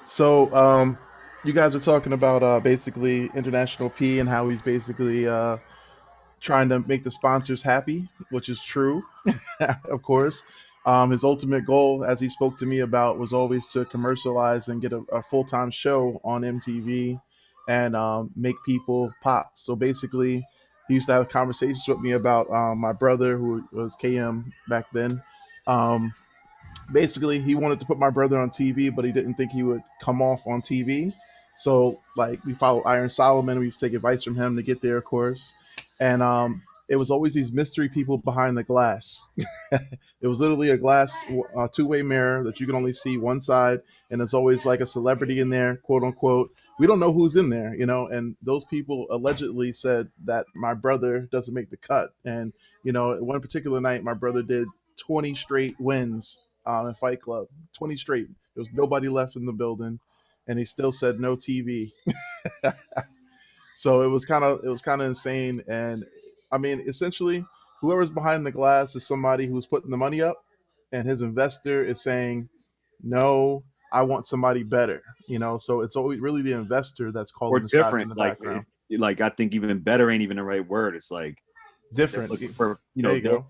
So, you guys were talking about basically International P and how he's basically trying to make the sponsors happy, which is true, of course. His ultimate goal, as he spoke to me about, was always to commercialize and get a full time show on MTV and make people pop. So basically, he used to have conversations with me about my brother, who was KM back then. Um, Basically, he wanted to put my brother on TV, but he didn't think he would come off on TV. So like we followed Iron Solomon. We used to take advice from him to get there, of course. And it was always these mystery people behind the glass. It was literally a glass two-way mirror that you can only see one side, and there's always like a celebrity in there, quote unquote. We don't know who's in there, you know. And those people allegedly said that my brother doesn't make the cut. And you know, one particular night, my brother did 20 straight wins in Fight Club, 20 straight. There was nobody left in the building, and he still said no TV. So it was kind of insane. And I mean, essentially, whoever's behind the glass is somebody who's putting the money up, and his investor is saying, "No, I want somebody better." You know, so it's always really the investor that's Or calling the shots in different. the Like, background. like I think even better ain't even the right word. It's like they're Different. looking for, There you go.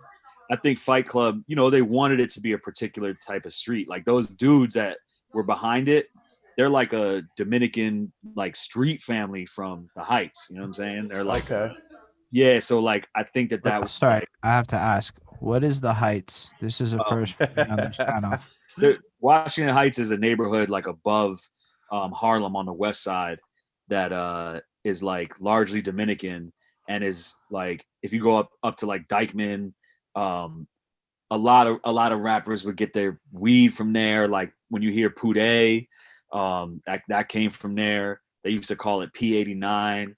I think Fight Club, they wanted it to be a particular type of street. Like those dudes that were behind it, they're like a Dominican like street family from the Heights. You know what I'm saying? They're like, Okay. yeah. So like, I think that was Sorry, like, I have to ask, what is the Heights? This is a first for me on this channel. Washington Heights is a neighborhood like above Harlem on the west side that is like largely Dominican and is like if you go up to like Dykeman, a lot of rappers would get their weed from there. Like when you hear Poudet, that came from there. They used to call it P89.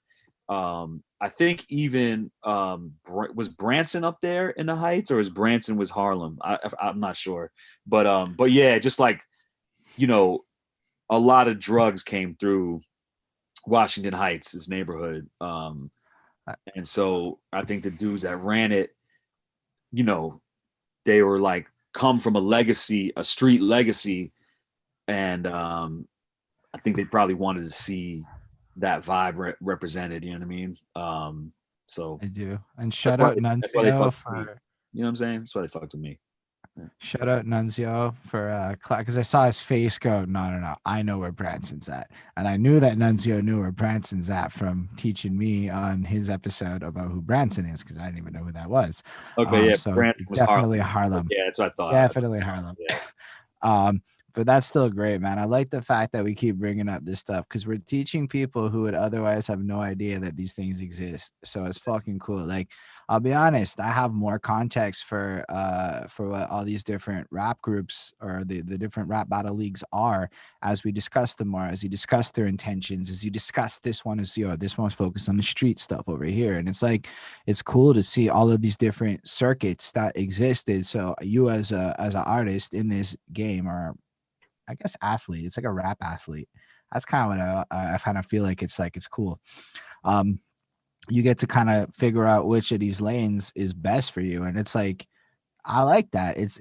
I think even was Branson up there in the Heights, or is Branson was Harlem? I'm not sure, but yeah, just like a lot of drugs came through Washington Heights, this neighborhood, and so I think the dudes that ran it, they were like come from a street legacy, and I think they probably wanted to see that vibe represented. You know what I mean? So I do. And shout out that's why they Nunzio fucked with me. for You know what I'm saying? That's why they fucked with me. shout out Nunzio for because I saw his face go, no, I know where Branson's at. And I knew that Nunzio knew where Branson's at from teaching me on his episode about who Branson is, because I didn't even know who that was. Okay, yeah, So Branson it's was definitely Harlem. Harlem. Yeah, that's what I thought. Definitely Harlem. Yeah. But that's still great, man. I like the fact that we keep bringing up this stuff because we're teaching people who would otherwise have no idea that these things exist. So it's fucking cool. Like, I'll be honest, I have more context for what all these different rap groups or the different rap battle leagues are as we discuss them more, as you discuss their intentions, as you discuss this one is this one's focused on the street stuff over here. And it's like it's cool to see all of these different circuits that existed. So you as an artist in this game or I guess athlete. It's like a rap athlete. That's kind of what I kind of feel like. It's cool. You get to kind of figure out which of these lanes is best for you, and it's like I like that. It's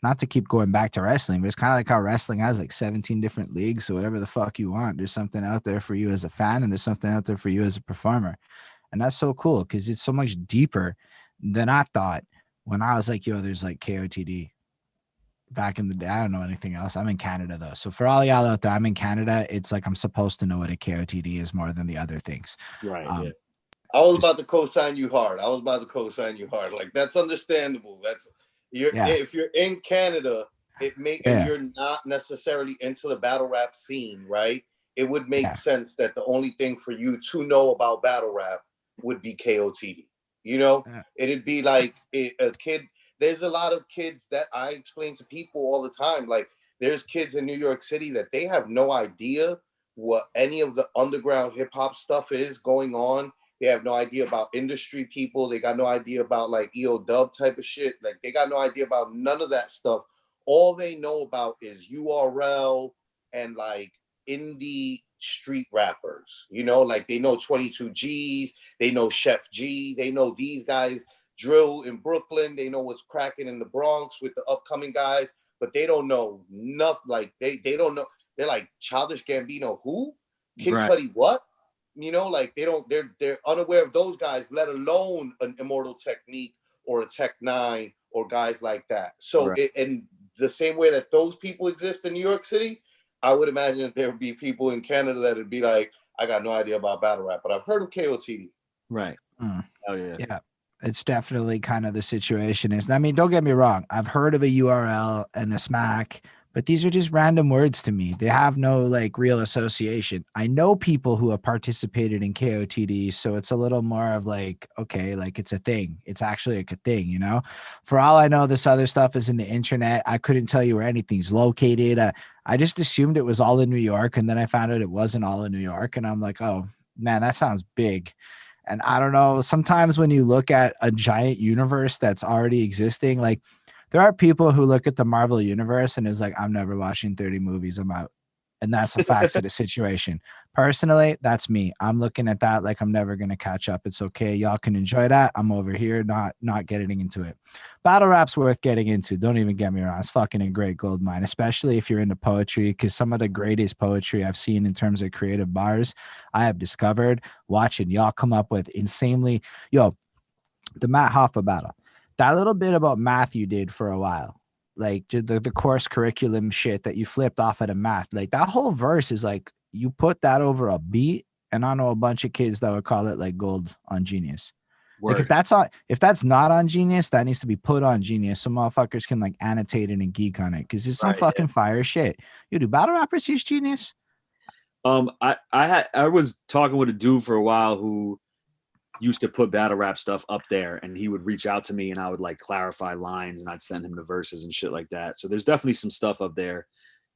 not to keep going back to wrestling, but it's kind of like how wrestling has like 17 different leagues. So whatever the fuck you want, there's something out there for you as a fan, and there's something out there for you as a performer, and that's so cool because it's so much deeper than I thought when I was like, yo, there's like KOTD. Back in the day, I don't know anything else. I'm in Canada though, so for all y'all out there, I'm in Canada. It's like I'm supposed to know what a KOTD is more than the other things. Right. Yeah. I was about to co-sign you hard. Like that's understandable. If you're in Canada, and you're not necessarily into the battle rap scene, right? It would make sense that the only thing for you to know about battle rap would be KOTD. It'd be like a kid. There's a lot of kids that I explain to people all the time. Like there's kids in New York City that they have no idea what any of the underground hip hop stuff is going on. They have no idea about industry people. They got no idea about like EO dub type of shit. Like they got no idea about none of that stuff. All they know about is URL and like indie street rappers. Like they know 22 G's, they know Chef G, they know these guys drill in Brooklyn. They know what's cracking in the Bronx with the upcoming guys, but they don't know nothing. Like they don't know. They're like Childish Gambino, who? Kid Cudi, what? You know, like they're unaware of those guys, let alone an Immortal Technique or a Tech Nine or guys like that. So in the same way that those people exist in New York City, I would imagine that there would be people in Canada that would be like, I got no idea about battle rap, but I've heard of KOTD. Right. Oh yeah. Yeah. It's definitely kind of the situation is, I mean, don't get me wrong. I've heard of a URL and a smack, but these are just random words to me. They have no like real association. I know people who have participated in KOTD, so it's a little more of like, okay, like it's a thing. It's actually like a thing, you know? For all I know, this other stuff is in the internet. I couldn't tell you where anything's located. I just assumed it was all in New York, and then I found out it wasn't all in New York, and I'm like, oh man, that sounds big. And I don't know, sometimes when you look at a giant universe that's already existing, like there are people who look at the Marvel universe and is like, I'm never watching 30 movies, I'm out. And that's the facts of the situation. Personally, that's me. I'm looking at that like I'm never going to catch up. It's okay. Y'all can enjoy that. I'm over here not getting into it. Battle rap's worth getting into. Don't even get me wrong. It's fucking a great gold mine, especially if you're into poetry, because some of the greatest poetry I've seen in terms of creative bars I have discovered watching y'all come up with insanely, the Matt Hoffa battle. That little bit about math you did for a while, like the course curriculum shit that you flipped off at a math, like that whole verse is like, you put that over a beat, and I know a bunch of kids that would call it like gold on Genius. Word. Like if that's not on Genius, that needs to be put on Genius so motherfuckers can like annotate it and geek on it, because it's some fucking fire shit. You do battle rappers use Genius? I was talking with a dude for a while who used to put battle rap stuff up there, and he would reach out to me and I would like clarify lines and I'd send him the verses and shit like that. So there's definitely some stuff up there.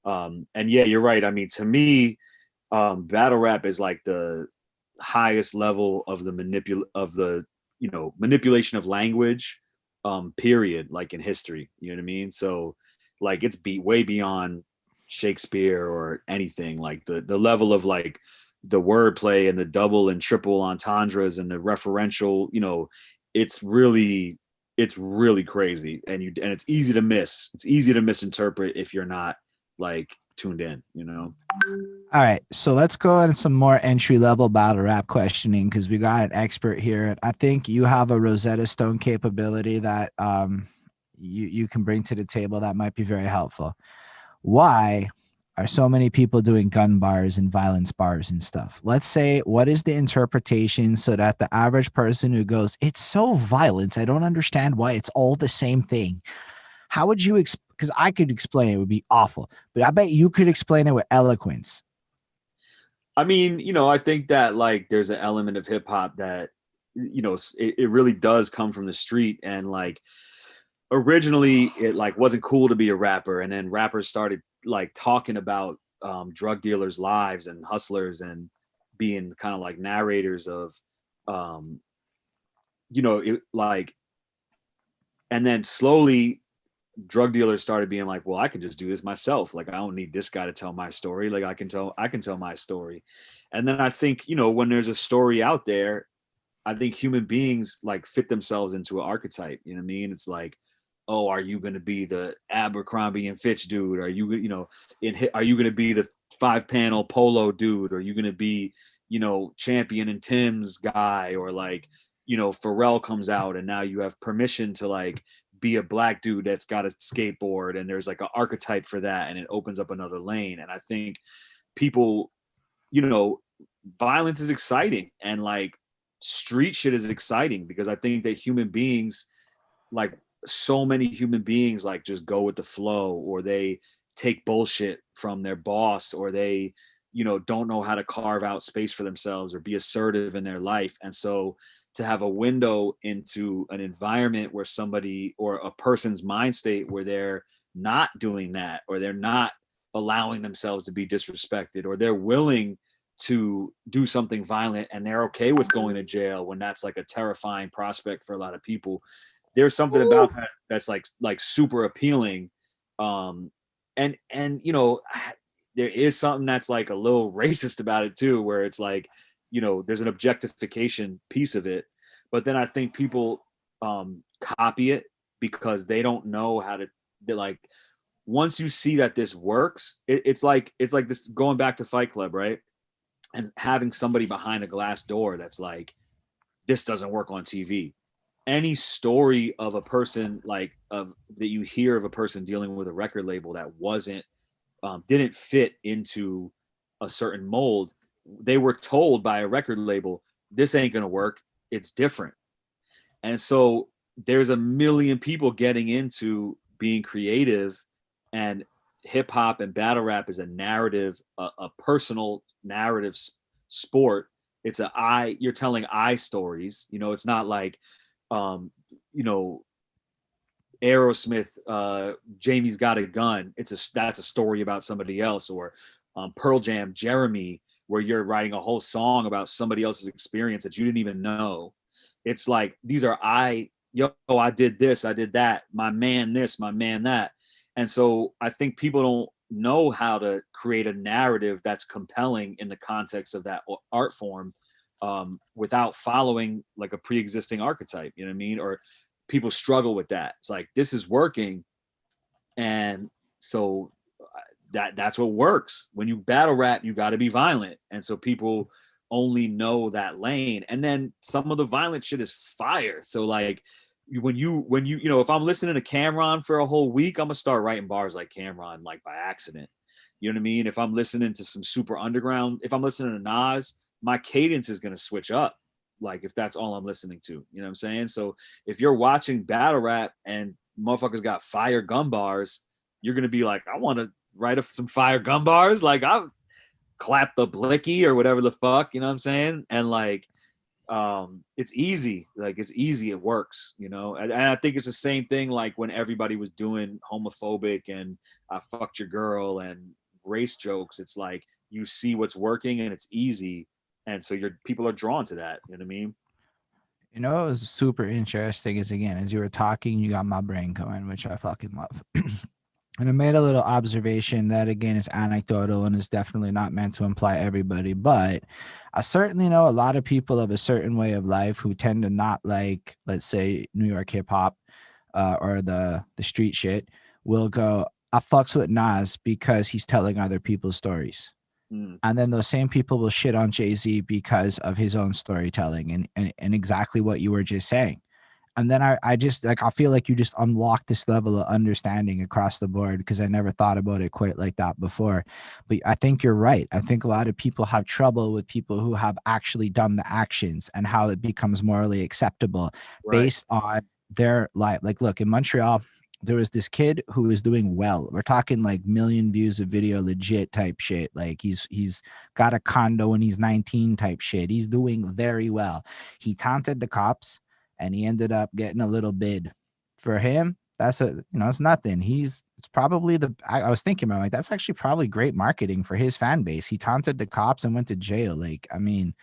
And yeah, you're right. I mean, to me, battle rap is like the highest level of the manipulation of language, period, like in history, you know what I mean? So like it's way beyond Shakespeare or anything. Like the level of like the wordplay and the double and triple entendres and the referential, it's really crazy, and it's easy to miss. It's easy to misinterpret if you're not like tuned in, All right, so let's go into some more entry level battle rap questioning, because we got an expert here. I think you have a Rosetta Stone capability that you can bring to the table that might be very helpful. Why are so many people doing gun bars and violence bars and stuff? Let's say, what is the interpretation so that the average person who goes, it's so violent, I don't understand why it's all the same thing. How would you because I could explain it would be awful, but I bet you could explain it with eloquence. I mean, I think that like there's an element of hip hop that, it really does come from the street, and like originally it like wasn't cool to be a rapper, and then rappers started like talking about drug dealers' lives and hustlers and being kind of like narrators of it, like, and then slowly drug dealers started being like, well, I can just do this myself, like I don't need this guy to tell my story, like I can tell my story. And then I think when there's a story out there, I think human beings like fit themselves into an archetype, you know what I mean? It's like, oh, are you going to be the Abercrombie and Fitch dude? Are you, are you going to be the 5-panel polo dude? Are you going to be, Champion and Tim's guy? Or like, Pharrell comes out and now you have permission to like be a black dude that's got a skateboard, and there's like an archetype for that, and it opens up another lane. And I think people, violence is exciting, and like street shit is exciting, because I think that human beings, like so many human beings, like just go with the flow, or they take bullshit from their boss, or they don't know how to carve out space for themselves or be assertive in their life. And so to have a window into an environment where somebody or a person's mind state where they're not doing that, or they're not allowing themselves to be disrespected, or they're willing to do something violent and they're okay with going to jail when that's like a terrifying prospect for a lot of people. There's something about that that's like super appealing. And there is something that's like a little racist about it too, where it's like, there's an objectification piece of it. But then I think people copy it because they don't know how to. Like, once you see that this works, it's like this, going back to Fight Club, right? And having somebody behind a glass door that's like, this doesn't work on TV. Any story of a person that you hear of a person dealing with a record label that didn't fit into a certain mold, they were told by a record label, this ain't gonna work, it's different. And so there's a million people getting into being creative, and hip hop and battle rap is a narrative, a personal narrative sport. You're telling stories, it's not like, you know, Aerosmith, Jamie's Got a Gun. That's a story about somebody else. Or Pearl Jam, Jeremy, where you're writing a whole song about somebody else's experience that you didn't even know. It's like, these are I did this, I did that, my man this, my man that. And so I think people don't know how to create a narrative that's compelling in the context of that art form, without following like a pre-existing archetype, you know what I mean? Or people struggle with that. It's like, this is working. And so that's what works. When you battle rap, you got to be violent. And so people only know that lane. And then some of the violent shit is fire. So like, when you if I'm listening to Cameron for a whole week, I'm gonna start writing bars like Cameron, like by accident. You know what I mean? If I'm listening to some super underground, if I'm listening to Nas, my cadence is gonna switch up. Like, if that's all I'm listening to, you know what I'm saying? So if you're watching battle rap and motherfuckers got fire gun bars, you're gonna be like, I want to write some fire gun bars. Like, I'll clap the blicky or whatever the fuck, you know what I'm saying? And like, it's easy. Like, it's easy, it works, and I think it's the same thing like when everybody was doing homophobic and I fucked your girl and race jokes. It's like, you see what's working and it's easy, and so people are drawn to that, you know what I mean? What was super interesting is, again, as you were talking, you got my brain going, which I fucking love. And I made a little observation that, again, is anecdotal and is definitely not meant to imply everybody. But I certainly know a lot of people of a certain way of life who tend to not like, let's say, New York hip hop, or the street shit, will go, I fucks with Nas because he's telling other people's stories. And then those same people will shit on Jay-Z because of his own storytelling and exactly what you were just saying. And then I just like, I feel like you just unlocked this level of understanding across the board, because I never thought about it quite like that before. But I think you're right. I think a lot of people have trouble with people who have actually done the actions and how it becomes morally acceptable, Right. based on their life. Like, look, in Montreal, there was this kid who was doing well. We're talking like million views of video, legit type shit. Like, he's got a condo and he's 19 type shit. He's doing very well. He taunted the cops and he ended up getting a little bid. For him, it's nothing. It's probably I was thinking about, like, that's actually probably great marketing for his fan base. He taunted the cops and went to jail. Like, I mean,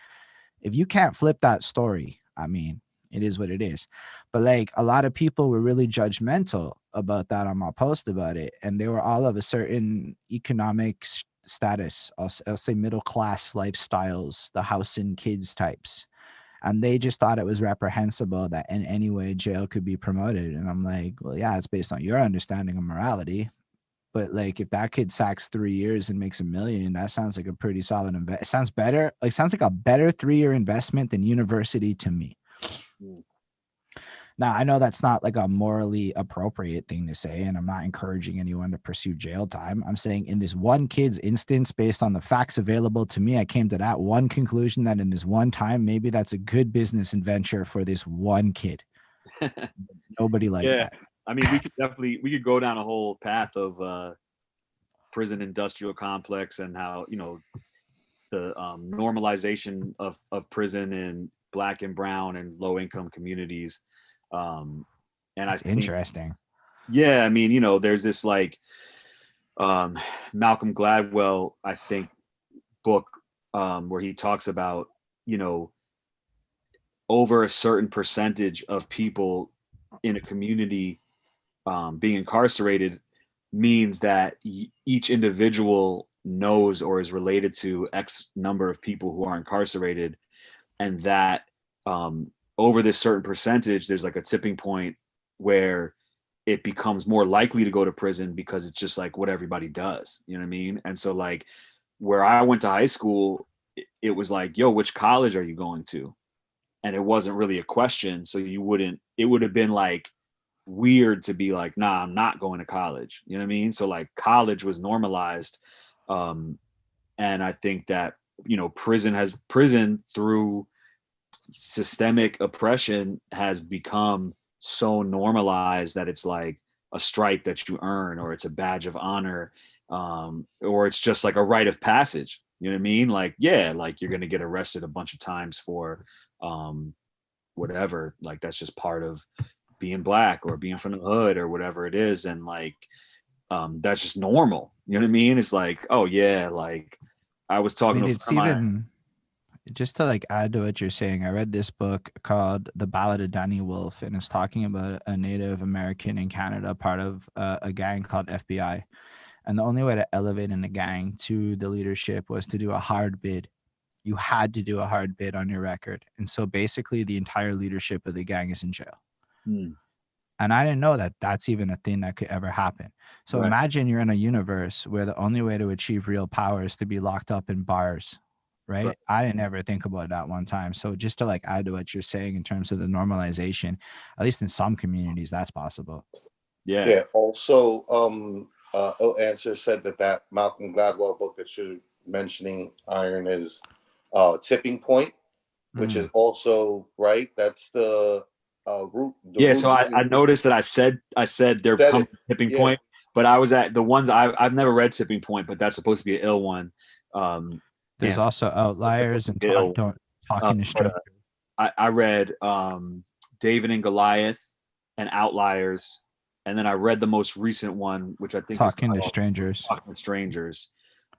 if you can't flip that story, I mean, it is what it is. But like, a lot of people were really judgmental about that on my post about it. And they were all of a certain economic status. I'll say middle class lifestyles, the house and kids types. And they just thought it was reprehensible that in any way jail could be promoted. And I'm like, well, yeah, it's based on your understanding of morality. But like, if that kid sacks 3 years and makes $1 million, that sounds like a pretty solid investment. It sounds better. Like, sounds like a better 3-year investment than university to me. Now, I know that's not like a morally appropriate thing to say, and I'm not encouraging anyone to pursue jail time. I'm saying, in this one kid's instance, based on the facts available to me, I came to that one conclusion, that in this one time, maybe that's a good business adventure for this one kid. Nobody like that. I mean, we could go down a whole path of prison industrial complex and how, the normalization of prison in Black and brown and low income communities. And That's interesting. Yeah, I mean, there's this like Malcolm Gladwell, I think, book where he talks about, over a certain percentage of people in a community being incarcerated means that each individual knows or is related to X number of people who are incarcerated, and that over this certain percentage, there's like a tipping point where it becomes more likely to go to prison because it's just like what everybody does. You know what I mean? And so like where I went to high school, it was like, yo, which college are you going to? And it wasn't really a question. So it would have been like weird to be like, nah, I'm not going to college. You know what I mean? So like college was normalized. And I think that, prison through systemic oppression has become so normalized that it's like a stripe that you earn, or it's a badge of honor, or it's just like a rite of passage. You know what I mean? Like, yeah, like you're gonna get arrested a bunch of times for whatever. Like that's just part of being black or being from the hood or whatever it is, and like that's just normal. You know what I mean? It's like, oh yeah, like I was I talking mean, to a it's friend of mine. even just to like add to what you're saying. I read this book called The Ballad of Danny Wolf, and it's talking about a Native American in Canada, part of a gang called FBI. And the only way to elevate in the gang to the leadership was to do a hard bid. You had to do a hard bid on your record. And so basically the entire leadership of the gang is in jail. Hmm. And I didn't know that that's even a thing that could ever happen. So Right. imagine you're in a universe where the only way to achieve real power is to be locked up in bars, right? Right. I didn't ever think about that one time. So just to like add to what you're saying in terms of the normalization, at least in some communities, that's possible. Yeah. Yeah. Also, Answer said that Malcolm Gladwell book that you're mentioning, Iron, is Tipping Point, which is also right. That's the root. The Yeah. So roots. I noticed that I said there Said comes it. a tipping Yeah. point, but I was at the ones I've never read Tipping Point, but that's supposed to be an ill one. There's Yeah, so also Outliers and ill. Talking to But Strangers. I read David and Goliath and Outliers, and then I read the most recent one, which I think Talking to is Strangers. Talking to Strangers,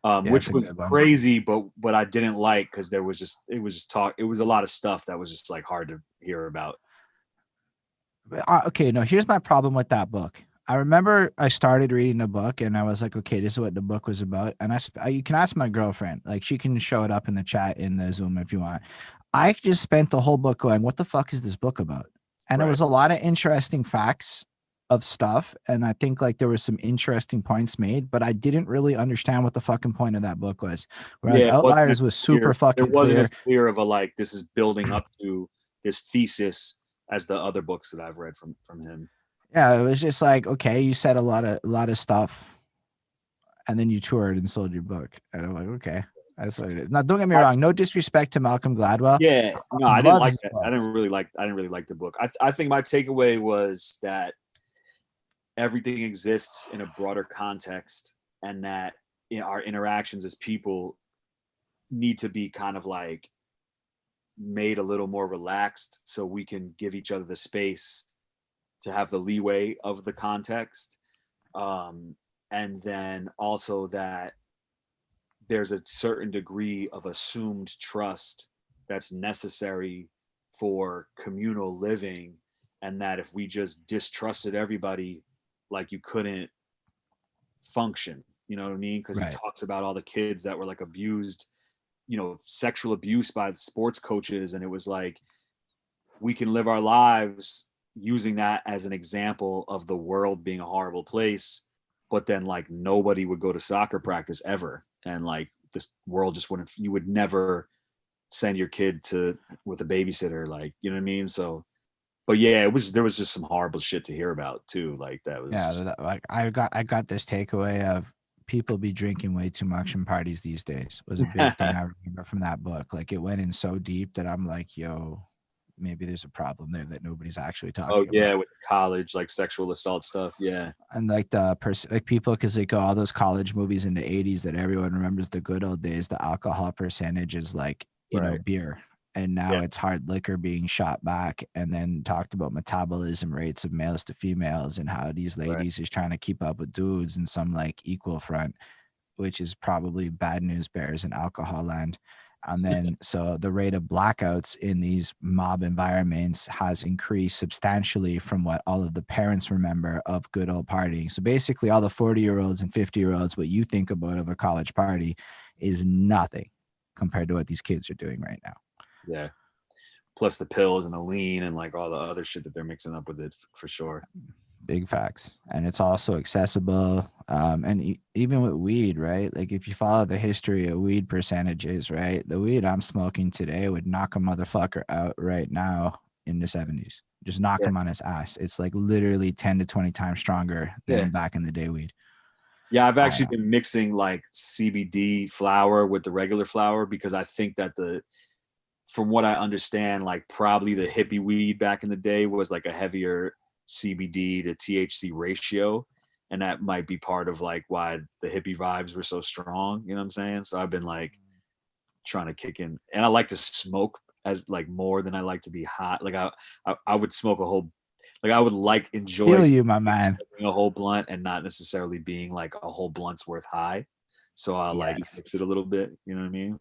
Yeah, which it's a was good one. crazy, but I didn't like because it was just it was a lot of stuff that was just like hard to hear about. Okay, no, here's my problem with that book. I remember I started reading the book and I was like, okay, this is what the book was about. And you can ask my girlfriend, like she can show it up in the chat in the Zoom if you want. I just spent the whole book going, what the fuck is this book about? And it Right. was a lot of interesting facts of stuff. And I think like there were some interesting points made, but I didn't really understand what the fucking point of that book was. Whereas Yeah, it wasn't Outliers as was super clear. fucking It wasn't clear. as clear of a like this is building up to this thesis as the other books that I've read from him. Yeah, it was just like, okay, you said a lot of stuff, and then you toured and sold your book. And I'm like, okay, that's what it is. Now, don't get me wrong, no disrespect to Malcolm Gladwell. Yeah, no, I didn't Love like his that. books. I didn't really like the book. I think my takeaway was that everything exists in a broader context, and that our interactions as people need to be kind of like made a little more relaxed so we can give each other the space to have the leeway of the context, and then also that there's a certain degree of assumed trust that's necessary for communal living, and that if we just distrusted everybody, like you couldn't function. You know what I mean? Because Right. he talks about all the kids that were like abused, sexual abuse by the sports coaches, and it was like we can live our lives using that as an example of the world being a horrible place, but then like nobody would go to soccer practice ever, and like this world just wouldn't. You would never send your kid with a babysitter, like, you know what I mean? So, but yeah, there was just some horrible shit to hear about too. Like that was Yeah, just, like I got this takeaway of people be drinking way too much in parties these days was a big thing I remember from that book. Like it went in so deep that I'm like, yo, maybe there's a problem there that nobody's actually oh talking yeah, about. with college like sexual assault stuff. Yeah, And like like people, because like all those college movies in the 80s that everyone remembers the good old days, the alcohol percentage is like, right. beer. And now Yeah. it's hard liquor being shot back, and then talked about metabolism rates of males to females and how these Right. ladies is trying to keep up with dudes in some like equal front, which is probably bad news bears in alcohol land. And then so the rate of blackouts in these mob environments has increased substantially from what all of the parents remember of good old partying. So basically all the 40-year-olds and 50-year-olds, what you think about of a college party is nothing compared to what these kids are doing right now. Yeah. plus the pills and the lean and like all the other shit that they're mixing up with it for sure. Big facts. And it's also accessible. And even with weed, right? Like if you follow the history of weed percentages, right? The weed I'm smoking today would knock a motherfucker out right now in the 70s. Just knock him on his ass. It's like literally 10 to 20 times stronger than back in the day weed. Yeah, I've actually been mixing like CBD flower with the regular flower because I think that from what I understand, like probably the hippie weed back in the day was like a heavier CBD to THC ratio. And that might be part of like why the hippie vibes were so strong. You know what I'm saying? So I've been like trying to kick in, and I like to smoke as like more than I like to be hot. Like I would smoke a whole, like I would like enjoy Feel you, my man. a whole blunt and not necessarily being like a whole blunt's worth high. So I'll like mix it a little bit. You know what I mean?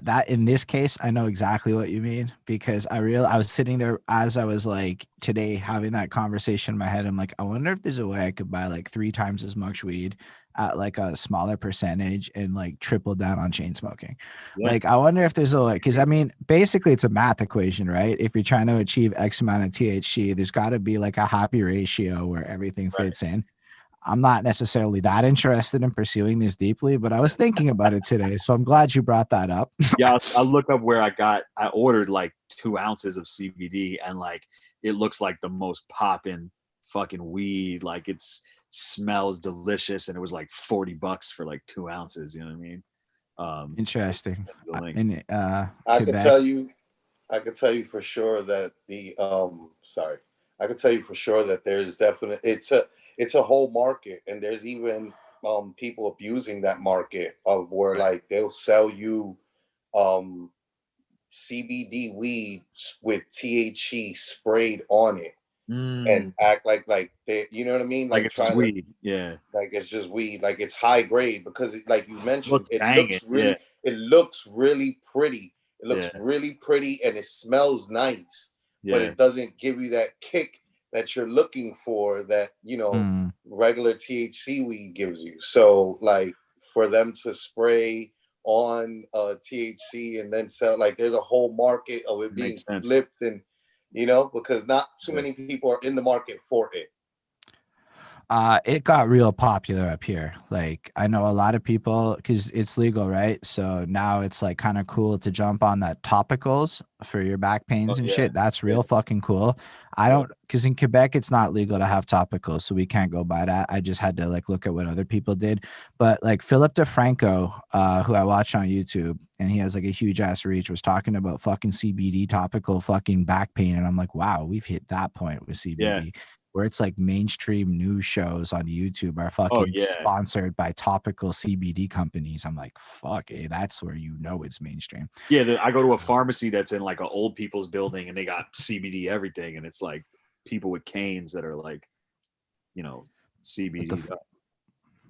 That in this case, I know exactly what you mean because I was sitting there as I was like today having that conversation in my head. I'm like, I wonder if there's a way I could buy like 3 times as much weed at like a smaller percentage and like triple down on chain smoking. Yeah. Like, I wonder if there's a way, because I mean, basically it's a math equation, right? If you're trying to achieve X amount of THC, there's got to be like a happy ratio where everything fits in. I'm not necessarily that interested in pursuing this deeply, but I was thinking about it today. So I'm glad you brought that up. Yeah, I'll look up where I ordered like 2 ounces of CBD and like, it looks like the most poppin' fucking weed. Like it smells delicious. And it was like $40 for like 2 ounces. You know what I mean? Interesting. I can tell you for sure that I can tell you for sure that there's definitely, it's a whole market, and there's even people abusing that market of where like they'll sell you CBD weed with THC sprayed on it and act like they, you know what I mean? Like it's just weed. Yeah. Like it's just weed, like it's high grade because like you mentioned, it looks really pretty. It looks really pretty and it smells nice, but it doesn't give you that kick that you're looking for that, you know, regular THC weed gives you. So like for them to spray on THC and then sell, like there's a whole market of it being flipped, and you know, because not too many people are in the market for it. It got real popular up here. Like I know a lot of people because it's legal, right? So now it's like kind of cool to jump on that topicals for your back pains and shit. That's real fucking cool. I don't, because in Quebec it's not legal to have topicals, so we can't go by that. I just had to like look at what other people did. But like Philip DeFranco, who I watch on YouTube, and he has like a huge ass reach, was talking about fucking CBD topical fucking back pain, and I'm like, wow, we've hit that point with CBD. Yeah. Where it's like mainstream news shows on YouTube are fucking sponsored by topical CBD companies. I'm like, fuck, that's where you know it's mainstream. Yeah, I go to a pharmacy that's in like an old people's building and they got CBD everything, and it's like people with canes that are like, you know, CBD.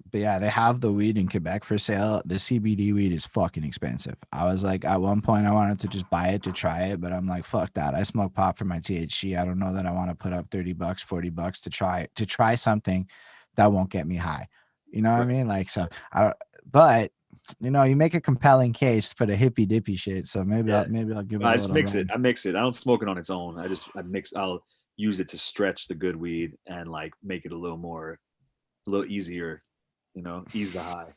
But yeah, they have the weed in Quebec for sale. The CBD weed is fucking expensive. I was like, at one point I wanted to just buy it to try it, but I'm like, fuck that. I smoke pot for my THC. I don't know that I want to put up $30, $40 to try something that won't get me high. You know what I mean? Like, so but you know, you make a compelling case for the hippy dippy shit. So maybe I'll give it a little mix it. I mix it. I don't smoke it on its own. I'll use it to stretch the good weed and like make it a little easier. You know, ease the high.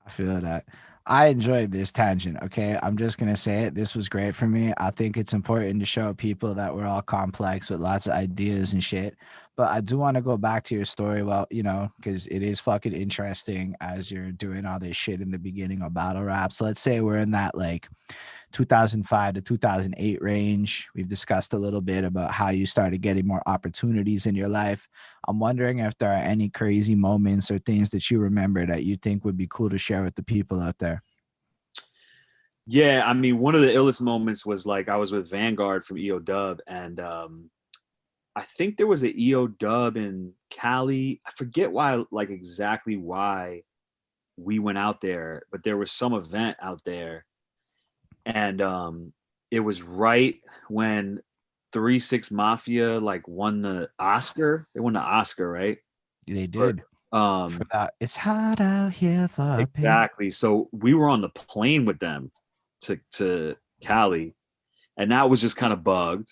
I feel that. I enjoyed this tangent. Okay. I'm just going to say it. This was great for me. I think it's important to show people that we're all complex with lots of ideas and shit. But I do want to go back to your story. Well, you know, because it is fucking interesting as you're doing all this shit in the beginning of battle rap. So let's say we're in that like 2005 to 2008 range. We've discussed a little bit about how you started getting more opportunities in your life. I'm wondering if there are any crazy moments or things that you remember that you think would be cool to share with the people out there. Yeah, I mean, one of the illest moments was like I was with Vanguard from EO Dub, and I think there was an EO Dub in Cali. I forget exactly why we went out there, but there was some event out there. And it was right when 3-6 Mafia like won the Oscar. They won the Oscar, right? They did. For that, it's hot out here for exactly. So we were on the plane with them to Cali, and that was just kind of bugged.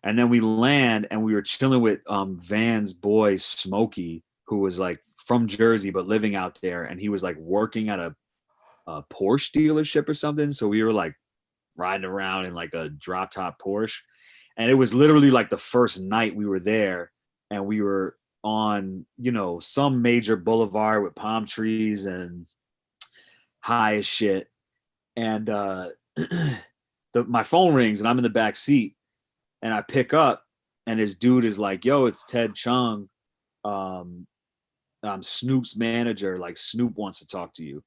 And then we land, and we were chilling with Van's boy Smokey, who was like from Jersey but living out there, and he was like working at a Porsche dealership or something. So we were like riding around in like a drop top Porsche, and it was literally like the first night we were there, and we were on, you know, some major boulevard with palm trees and high as shit. And my phone rings, and I'm in the back seat, and I pick up, and his dude is like, "Yo, it's Ted Chung. I'm Snoop's manager. Like, Snoop wants to talk to you."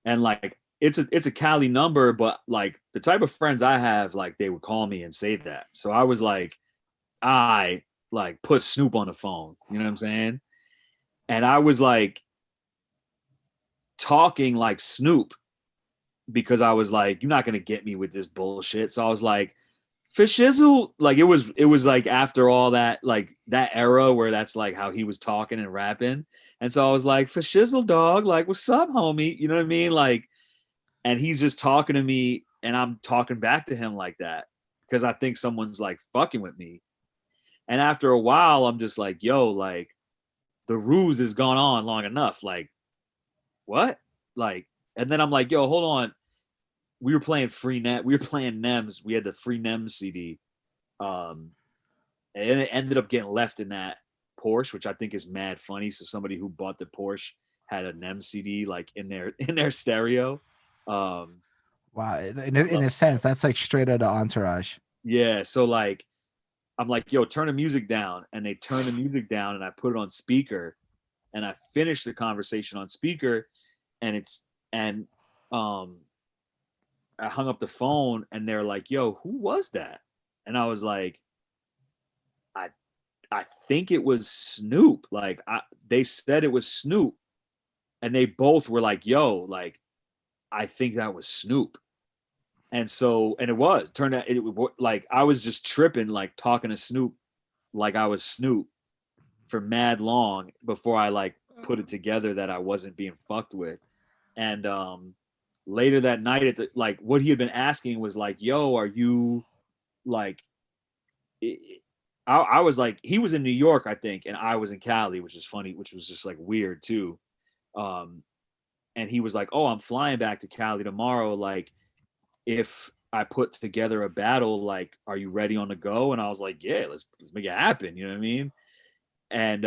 And like, it's a Cali number, but like the type of friends I have, like they would call me and say that. So I was like, I like put Snoop on the phone. You know what I'm saying? And I was like talking like Snoop, because I was like, you're not gonna get me with this bullshit. So I was like, for shizzle, like it was like after all that, like that era where that's like how he was talking and rapping. And so I was like, for shizzle, dog, like what's up, homie? You know what I mean? Like, and he's just talking to me, and I'm talking back to him like that because I think someone's like fucking with me. And after a while, I'm just like, yo, like the ruse has gone on long enough. Like, what? Like, and then I'm like, yo, hold on. We were playing we were playing NEMS. We had the free NEMS CD. And it ended up getting left in that Porsche, which I think is mad funny. So somebody who bought the Porsche had a NEMS CD like in their stereo. Wow. In a sense, that's like straight out of Entourage. Yeah. So like, I'm like, yo, turn the music down. And they turn the music down, and I put it on speaker, and I finished the conversation on speaker, and I hung up the phone, and they're like, yo, who was that? And I was like, I think it was Snoop. Like they said it was Snoop, and they both were like, yo, like, I think that was Snoop. And so, and it was, turned out, like, I was just tripping, like talking to Snoop, like I was Snoop for mad long before I like put it together that I wasn't being fucked with. And later that night, like what he had been asking was like, yo, are you like, I was like, he was in New York, I think, and I was in Cali, which is funny, which was just like weird too. And he was like, oh, I'm flying back to Cali tomorrow. Like, if I put together a battle, like, are you ready on the go? And I was like, yeah, let's make it happen. You know what I mean? And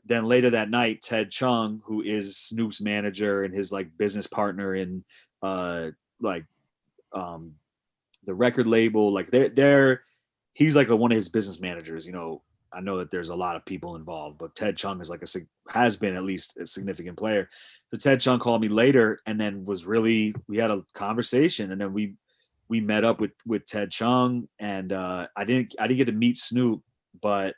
then later that night, Ted Chung, who is Snoop's manager and his like business partner in like the record label, like he's like one of his business managers. You know, I know that there's a lot of people involved, but Ted Chung is like has been at least a significant player. So Ted Chung called me later, and then we had a conversation, and then we met up with Ted Chung, and I didn't get to meet Snoop, but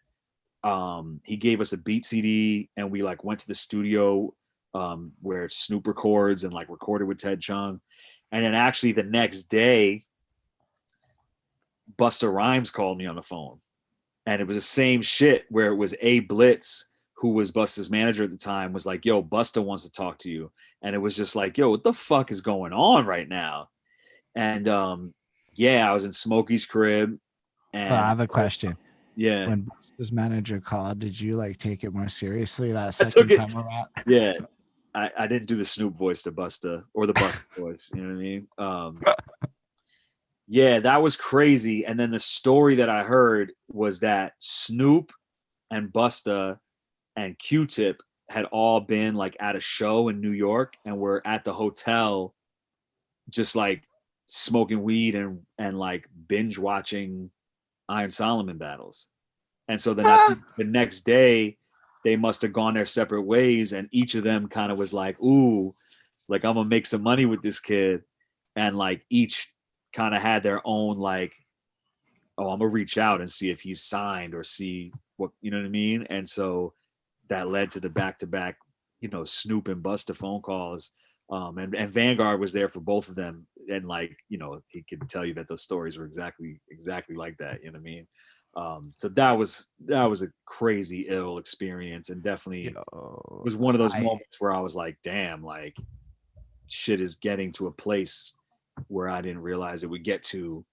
he gave us a beat CD, and we like went to the studio where Snoop records, and like recorded with Ted Chung. And then actually the next day, Busta Rhymes called me on the phone, and it was the same shit where it was A Blitz, who was Busta's manager at the time, was like, yo, Busta wants to talk to you. And it was just like, yo, what the fuck is going on right now? And yeah, I was in Smokey's crib. And I have a question. Yeah. When Busta's manager called, did you like take it more seriously that second time around? Yeah. I didn't do the Snoop voice to Busta, or the Busta voice. You know what I mean? Yeah, that was crazy. And then the story that I heard was that Snoop and Busta and Q-Tip had all been like at a show in New York, and were at the hotel just like smoking weed and like binge watching Iron Solomon battles. And so then I think the next day they must have gone their separate ways, and each of them kind of was like, ooh, like I'm gonna make some money with this kid. And like each kind of had their own like, oh, I'm gonna reach out and see if he's signed, or see what, you know what I mean? And so that led to the back-to-back, you know, Snoop and Busta phone calls. And Vanguard was there for both of them, and like, you know, he could tell you that those stories were exactly like that. You know what I mean? So that was a crazy ill experience, and definitely was one of those moments where I was like, damn, like shit is getting to a place where I didn't realize it would get to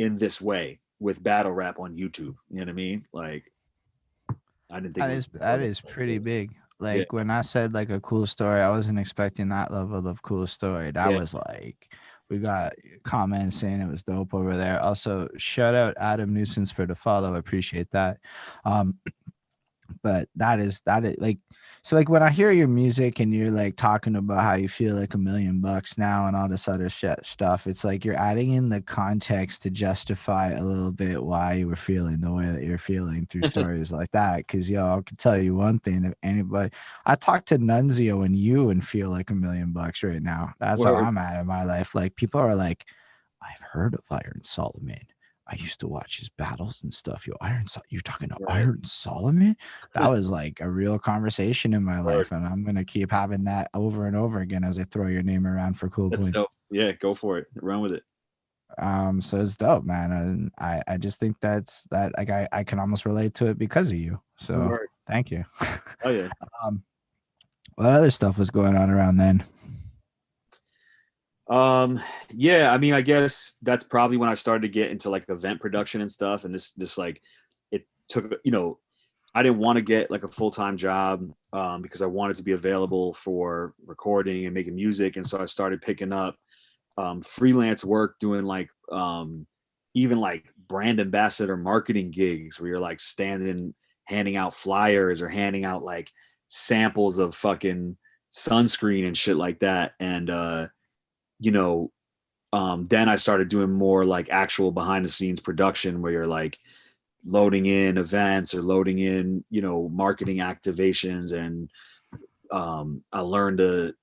in this way with battle rap on YouTube. You know what I mean? Like, I didn't think That is pretty big. Yeah. Like when I said like a cool story, I wasn't expecting that level of cool story. That Yeah. was like, we got comments saying it was dope over there. Also, shout out Adam Nuisance for the follow. Appreciate that. But that is like, so like when I hear your music and you're like talking about how you feel like $1,000,000 now and all this other stuff, it's like you're adding in the context to justify a little bit why you were feeling the way that you're feeling through stories like that. Because yo, I can tell you one thing: if anybody, I talk to Nunzio and you and feel like $1,000,000 right now. That's how I'm at in my life. Like people are like, I've heard of Iron Solomon. I used to watch his battles and stuff. Yo, you're talking to Iron Solomon? That was like a real conversation in my life, and I'm gonna keep having that over and over again as I throw your name around for cool points. Dope. Yeah, go for it. Run with it. So it's dope, man, and I just think that like I can almost relate to it because of you. So thank you. Oh yeah. What other stuff was going on around then? Yeah, I mean, I guess that's probably when I started to get into like event production and stuff. And this like, it took, I didn't want to get like a full-time job, because I wanted to be available for recording and making music. And so I started picking up, freelance work doing like, even like brand ambassador marketing gigs where you're like standing, handing out flyers or handing out like samples of fucking sunscreen and shit like that. And, then I started doing more like actual behind the scenes production where you're like loading in events or loading in, marketing activations. And I learned to,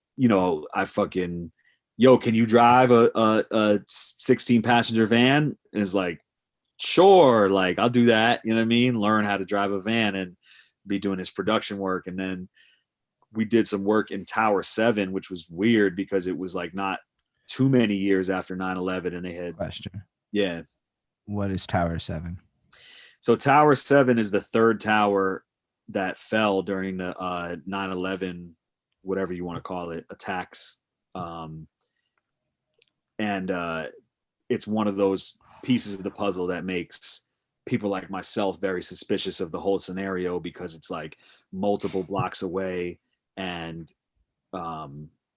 I fucking, yo, can you drive a 16 passenger van? And it's like, sure, like I'll do that. You know what I mean? Learn how to drive a van and be doing this production work. And then we did some work in Tower 7, which was weird because it was like not too many years after 9/11 and they had Question. Yeah. What is Tower 7? So Tower 7 is the third tower that fell during the 9/11, whatever you want to call it, attacks. And it's one of those pieces of the puzzle that makes people like myself very suspicious of the whole scenario because it's like multiple blocks away and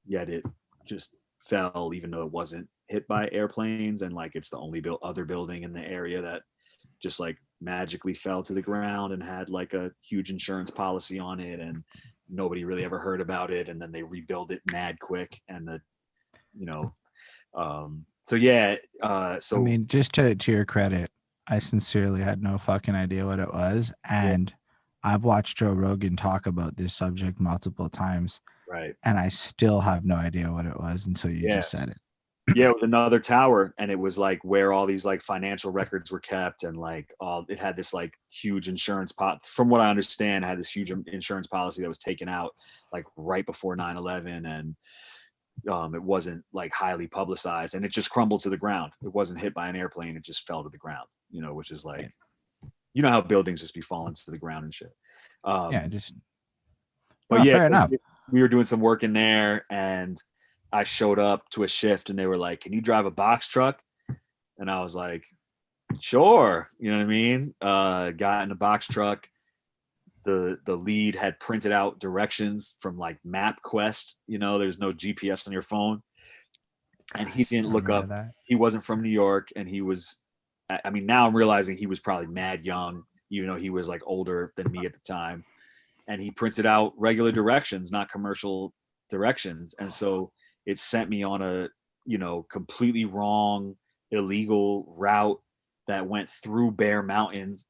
yet it just fell even though it wasn't hit by airplanes, and like it's the only other building in the area that just like magically fell to the ground and had like a huge insurance policy on it, and nobody really ever heard about it, and then they rebuild it mad quick. And so yeah, so I mean, just to your credit, I sincerely had no fucking idea what it was, and I've watched Joe Rogan talk about this subject multiple times. Right. And I still have no idea what it was until you just said it. Yeah, it was another tower, and it was like where all these like financial records were kept, and like it had this like huge insurance from what I understand, had this huge insurance policy that was taken out like right before 9/11, and it wasn't like highly publicized, and it just crumbled to the ground. It wasn't hit by an airplane, it just fell to the ground, which is like, how buildings just be falling to the ground and shit. But fair enough. We were doing some work in there, and I showed up to a shift and they were like, can you drive a box truck? And I was like, sure. You know what I mean? Got in a box truck. The lead had printed out directions from like MapQuest. There's no GPS on your phone. And he didn't look up. He wasn't from New York. And he was, I mean, now I'm realizing he was probably mad young, even though he was like older than me at the time. And he printed out regular directions, not commercial directions. And so it sent me on a, completely wrong, illegal route that went through Bear Mountain.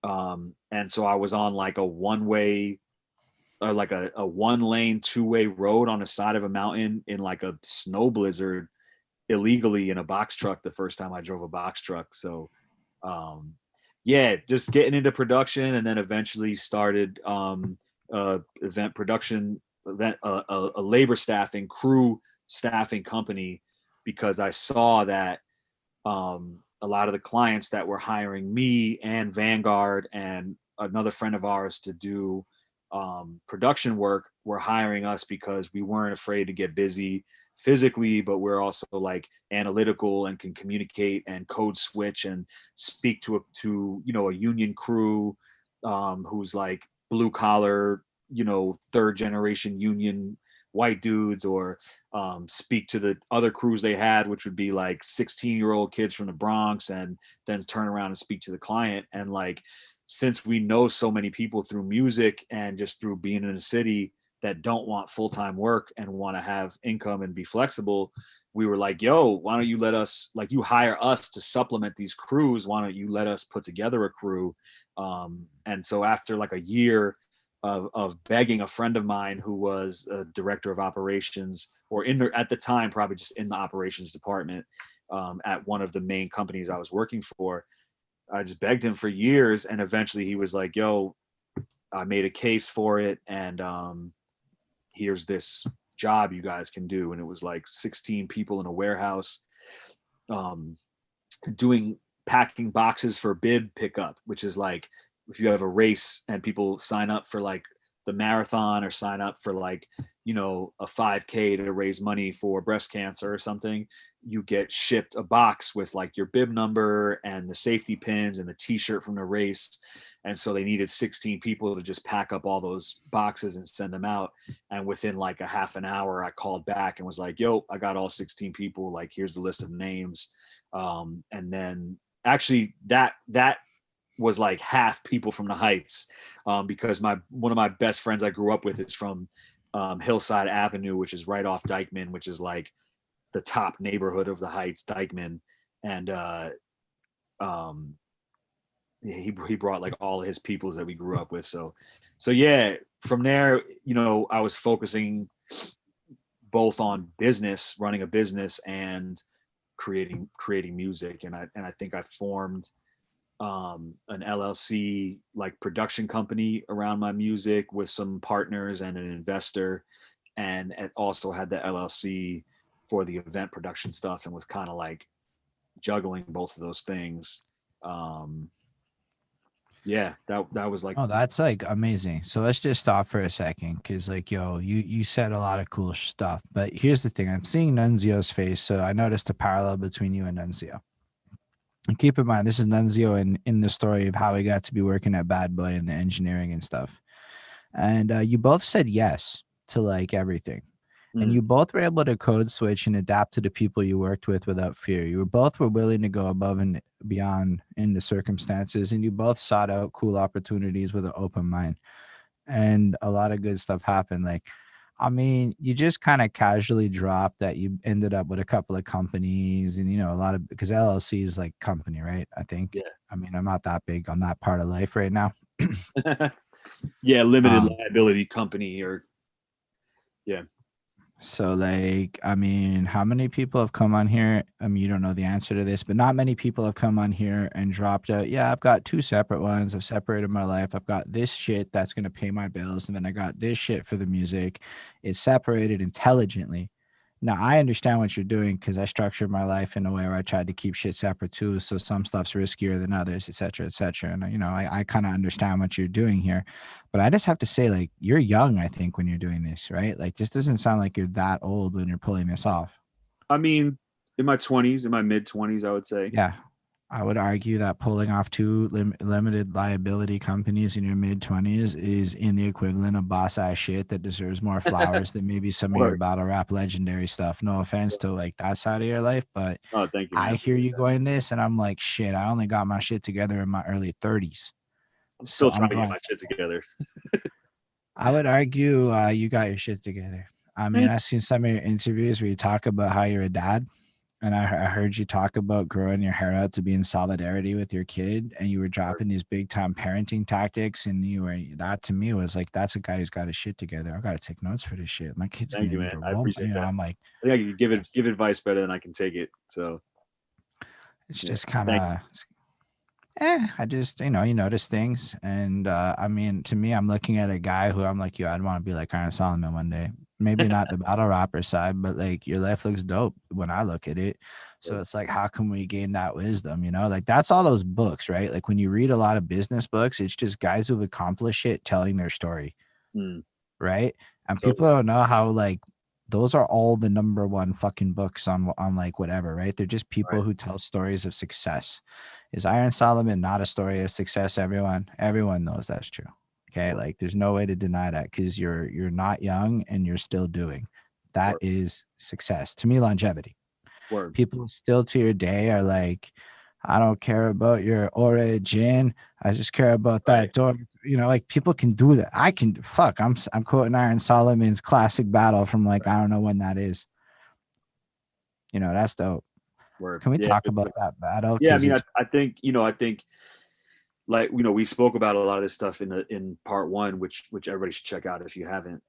And so I was on like a one-way, or like a one-lane, two-way road on the side of a mountain in like a snow blizzard illegally in a box truck the first time I drove a box truck. So, just getting into production, and then eventually started event production, a labor staffing, crew staffing company, because I saw that a lot of the clients that were hiring me and Vanguard and another friend of ours to do production work were hiring us because we weren't afraid to get busy. physically, but we're also like analytical and can communicate and code switch and speak to a union crew who's like blue collar, third generation union white dudes, or speak to the other crews they had, which would be like 16-year-old kids from the Bronx, and then turn around and speak to the client. And like, since we know so many people through music and just through being in a city that don't want full-time work and want to have income and be flexible, we were like, yo, why don't you let us, like, you hire us to supplement these crews, why don't you let us put together a crew? And so after like a year of begging a friend of mine who was a director of operations, or at the time probably just in the operations department at one of the main companies I was working for, I just begged him for years, and eventually he was like, yo, I made a case for it, and here's this job you guys can do. And it was like 16 people in a warehouse packing boxes for bib pickup, which is like, if you have a race and people sign up for like the marathon, or sign up for like, a 5K to raise money for breast cancer or something, you get shipped a box with like your bib number and the safety pins and the t-shirt from the race. And so they needed 16 people to just pack up all those boxes and send them out. And within like a half an hour, I called back and was like, yo, I got all 16 people. Like, here's the list of names. And then actually that was like half people from the Heights, because one of my best friends I grew up with is from Hillside Avenue, which is right off Dykeman, which is like the top neighborhood of the Heights, Dykeman. And he brought like all of his peoples that we grew up with. So yeah, from there, I was focusing both on business, running a business, and creating music. And I think I formed an LLC like production company around my music with some partners and an investor, and also had the LLC for the event production stuff, and was kind of like juggling both of those things. Yeah, that was like, Oh, that's like amazing. So let's just stop for a second, because like, yo, you said a lot of cool stuff, but here's the thing. I'm seeing Nunzio's face, so I noticed a parallel between you and Nunzio. And keep in mind, this is Nunzio in the story of how he got to be working at Bad Boy and the engineering and stuff. And you both said yes to like everything. And you both were able to code switch and adapt to the people you worked with without fear. You were willing to go above and beyond in the circumstances, and you both sought out cool opportunities with an open mind. And a lot of good stuff happened. Like, I mean, you just kind of casually dropped that you ended up with a couple of companies, and a lot of, because LLC is like company, right? I think. Yeah. I mean, I'm not that big on that part of life right now. Yeah, limited liability company, or yeah. So like, I mean, how many people have come on here? I mean, you don't know the answer to this, but not many people have come on here and dropped out. Yeah, I've got two separate ones. I've separated my life. I've got this shit that's going to pay my bills. And then I got this shit for the music. It's separated intelligently. Now, I understand what you're doing, because I structured my life in a way where I tried to keep shit separate too. So some stuff's riskier than others, et cetera, et cetera. And, I kind of understand what you're doing here. But I just have to say, like, you're young, I think, when you're doing this, right? Like, this doesn't sound like you're that old when you're pulling this off. I mean, in my 20s, in my mid 20s, I would say. Yeah. I would argue that pulling off two limited liability companies in your mid 20s is in the equivalent of boss ass shit that deserves more flowers than maybe some of your battle rap legendary stuff. No offense to like that side of your life, but oh, thank you, man. I hear you going this, and I'm like, shit, I only got my shit together in my early 30s. I'm still trying to get my shit together. I would argue you got your shit together. I mean, I've seen some of your interviews where you talk about how you're a dad. And I heard you talk about growing your hair out to be in solidarity with your kid, and you were dropping these big time parenting tactics. And that to me was like, that's a guy who's got his shit together. I got to take notes for this shit. My kid's Thank you, gonna man. I appreciate that. I'm like, I think I can give advice better than I can take it. So it's just kind of, I just, you notice things. And I mean, to me, I'm looking at a guy who I'm like, yo, I'd want to be like Iron Solomon one day. Maybe not the battle rapper side, but like, your life looks dope when I look at it. So it's like, how can we gain that wisdom? Like, that's all those books, right? Like, when you read a lot of business books, it's just guys who've accomplished it telling their story, right? And people don't know how like those are all the number one fucking books on like whatever, right? They're just people Right. who tell stories of success. Is Iron Solomon not a story of success? Everyone knows that's true. Okay, like there's no way to deny that because you're not young and you're still doing. That Word. is success to me. Longevity. Word. People still to your day are like, I don't care about your origin. I just care about Right. that door. You know, like people can do that. I can fuck. I'm quoting Iron Solomon's classic battle from like I don't know when that is. You know, that's dope. Word. Can we Yeah. talk about that battle? Yeah. I Because mean, it's I think, I think like, we spoke about a lot of this stuff in part one, which everybody should check out if you haven't.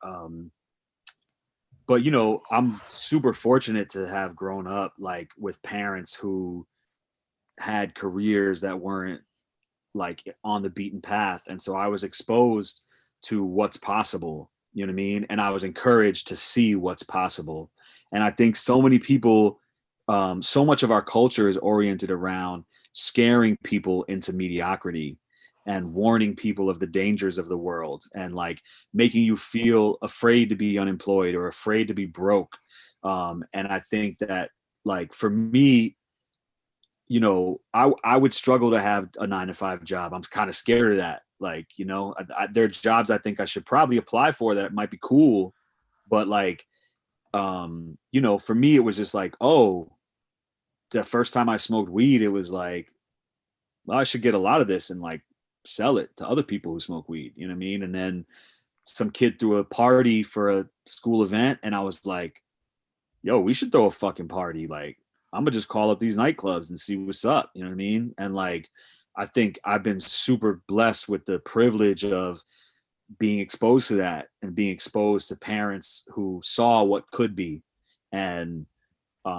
But I'm super fortunate to have grown up like with parents who had careers that weren't like on the beaten path, and so I was exposed to what's possible, you know what I mean, and I was encouraged to see what's possible. And I think so many people, so much of our culture is oriented around scaring people into mediocrity and warning people of the dangers of the world and like making you feel afraid to be unemployed or afraid to be broke. And I think that like for me, I would struggle to have a 9 to 5 job. I'm kind of scared of that. Like, there are jobs I think I should probably apply for that might be cool, but like, for me, it was just like, oh, the first time I smoked weed, it was like, well, I should get a lot of this and like sell it to other people who smoke weed. You know what I mean? And then some kid threw a party for a school event, and I was like, yo, we should throw a fucking party. Like, I'm gonna just call up these nightclubs and see what's up. You know what I mean? And like, I think I've been super blessed with the privilege of being exposed to that and being exposed to parents who saw what could be and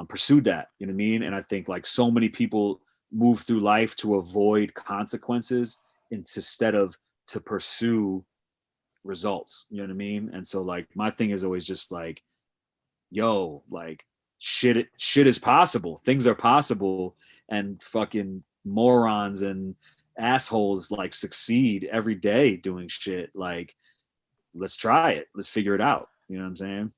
pursued that. You know what I mean? And I think like so many people move through life to avoid consequences instead of to pursue results. You know what I mean? And so like my thing is always just like, yo, like shit is possible. Things are possible, and fucking morons and assholes like succeed every day doing shit. Like, let's try it. Let's figure it out. You know what I'm saying?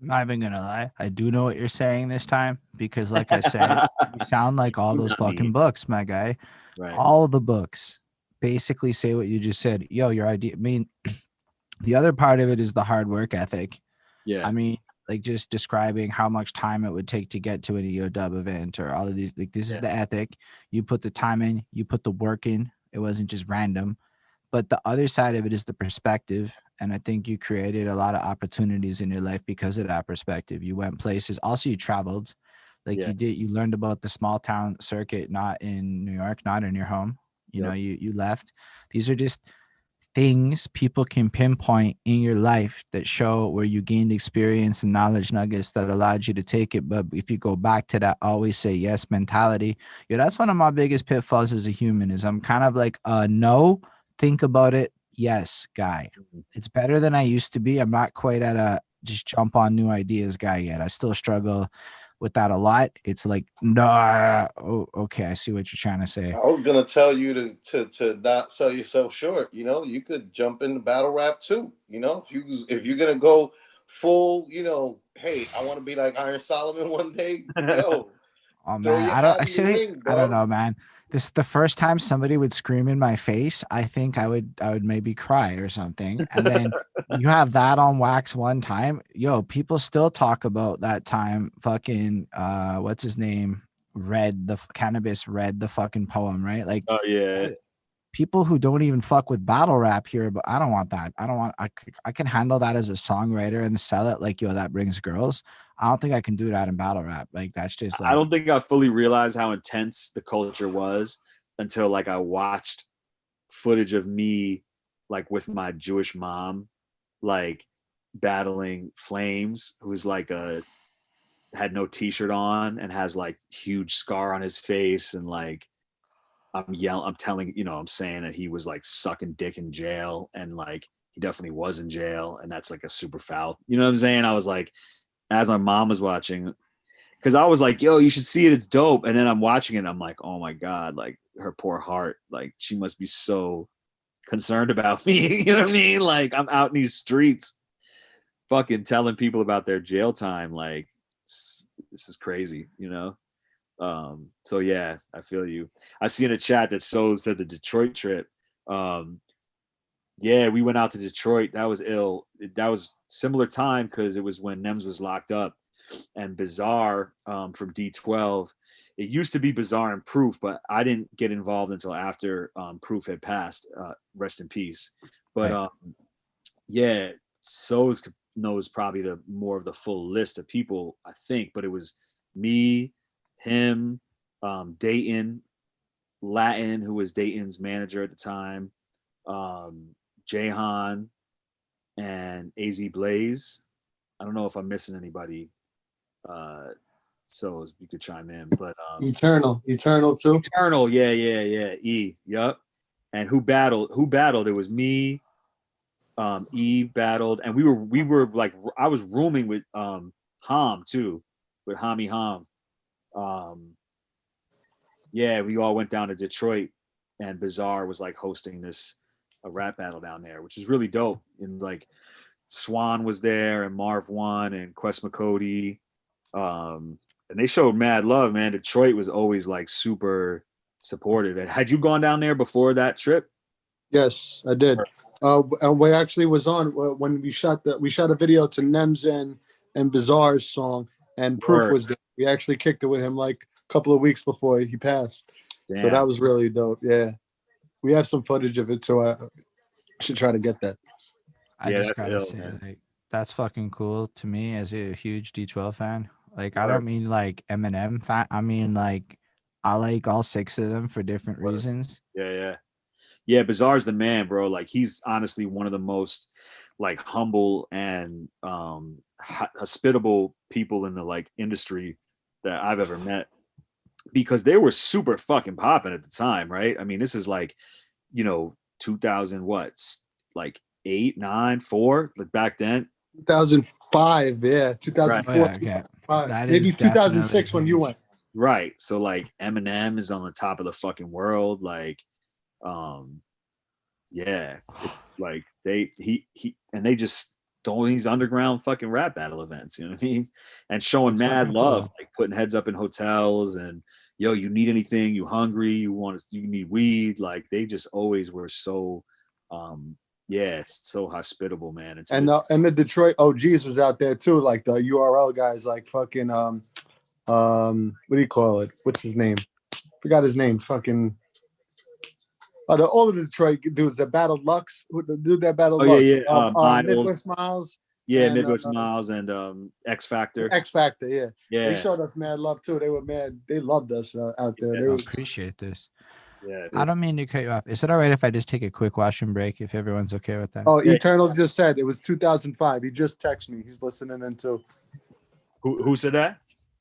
I'm not even gonna lie. I do know what you're saying this time because, like I said, you sound like all those Not me. fucking books, my guy. Right. All of the books basically say what you just said. Yo, your idea. I mean, the other part of it is the hard work ethic. Yeah. I mean, like just describing how much time it would take to get to an EOW event or all of these. Like, this is the ethic. You put the time in, you put the work in. It wasn't just random. But the other side of it is the perspective. And I think you created a lot of opportunities in your life because of that perspective. You went places. Also, you traveled. Like Yeah. you learned about the small town circuit, not in New York, not in your home. You know, you left. These are just things people can pinpoint in your life that show where you gained experience and knowledge nuggets that allowed you to take it. But if you go back to that always say yes mentality, that's one of my biggest pitfalls as a human is I'm kind of like no, think about it, yes guy. It's better than I used to be. I'm not quite at a just jump on new ideas guy yet. I still struggle with that a lot. It's like, no, oh, okay, I see what you're trying to say. I was gonna tell you to not sell yourself short. You could jump into battle rap too. If you're gonna go full, hey, I want to be like Iron Solomon one day. Yo, Oh throw man, your I don't hat in the actually. ring, I don't bro. know, man. This the first time somebody would scream in my face. I think I would maybe cry or something. And then you have that on wax one time. Yo, people still talk about that time. Fucking what's his name? Cannabis read the fucking poem, right? Like Oh yeah. people who don't even fuck with battle rap here, but I don't want that. I can handle that as a songwriter and sell it like, yo, that brings girls. I don't think I can do that in battle rap. Like that's just I like, don't think I fully realized how intense the culture was until like I watched footage of me like with my Jewish mom, like battling Flames, who's like had no t-shirt on and has like huge scar on his face, and like I'm telling, I'm saying that he was like sucking dick in jail, and like he definitely was in jail, and that's like a super foul. You know what I'm saying? I was like, as my mom was watching, because I was like, yo, you should see it, it's dope. And then I'm watching it, I'm like, oh my God, like her poor heart, like she must be so concerned about me. You know what I mean? Like I'm out in these streets. fucking telling people about their jail time. Like, this is crazy, you know? So yeah, I feel you. I see in the chat that So said the Detroit trip. Yeah, we went out to Detroit. That was ill. That was similar time because it was when Nems was locked up, and Bizarre from D12. It used to be Bizarre and Proof, but I didn't get involved until after Proof had passed. Rest in peace. But Right. yeah, So's knows probably the more of the full list of people, I think. But it was me, him, Dayton, Latin, who was Dayton's manager at the time, Jahan, and AZ Blaze. I don't know if I'm missing anybody. So you could chime in, but Eternal too. Eternal, yeah. Yup. And who battled? It was me, E battled, and we were like, I was rooming with Ham too, with Hami Ham. Yeah, we all went down to Detroit, and Bizarre was like hosting this a rap battle down there, which was really dope. And like Swan was there, and Marv One, and Quest McCody, and they showed mad love, man. Detroit was always like super supportive. And had you gone down there before that trip? Yes, I did. And we actually was on when we shot a video to Nems and Bizarre's song, and Proof Word. was there. We actually kicked it with him like a couple of weeks before he passed. Damn. So that was really dope. Yeah, we have some footage of it, so I should try to get that. I Yeah, just that's gotta ill, say, man. like, that's fucking cool to me as a huge D12 fan. Like, I Word. don't mean like Eminem fan. I mean like I like all 6 of them for different Word. reasons. Yeah, Bizarre's the man, bro. Like, he's honestly one of the most like humble and hospitable people in the like industry that I've ever met, because they were super fucking popping at the time, right? I mean, this is like, 2000 what, like 8, 9, 4, like back then. 2005, yeah, 2004, Oh, yeah, okay. 2005. That Maybe is 2006 definitely when you huge. went. Right. So like Eminem is on the top of the fucking world. Like, yeah, it's like he and they just throwing these underground fucking rap battle events, you know what I mean? And showing It's mad fucking love, cool. like putting heads up in hotels and yo, you need anything, you hungry, you need weed. Like they just always were so yeah, so hospitable, man. And the Detroit OGs was out there too, like the URL guys, like fucking what do you call it? What's his name? Forgot his name. Fucking all of the Detroit dudes that battled Lux, the dude that battled Lux. Miles. Midwest Miles. Yeah, and, Midwest Miles and X Factor. X Factor, yeah. Yeah. They showed us mad love too. They were mad. They loved us out there. Yeah, They I was, appreciate this. Yeah. I don't mean to cut you off. Is it all right if I just take a quick washroom break if everyone's okay with that? oh, Yeah. Eternal just said it was 2005. He just texted me. He's listening in too. Who said that?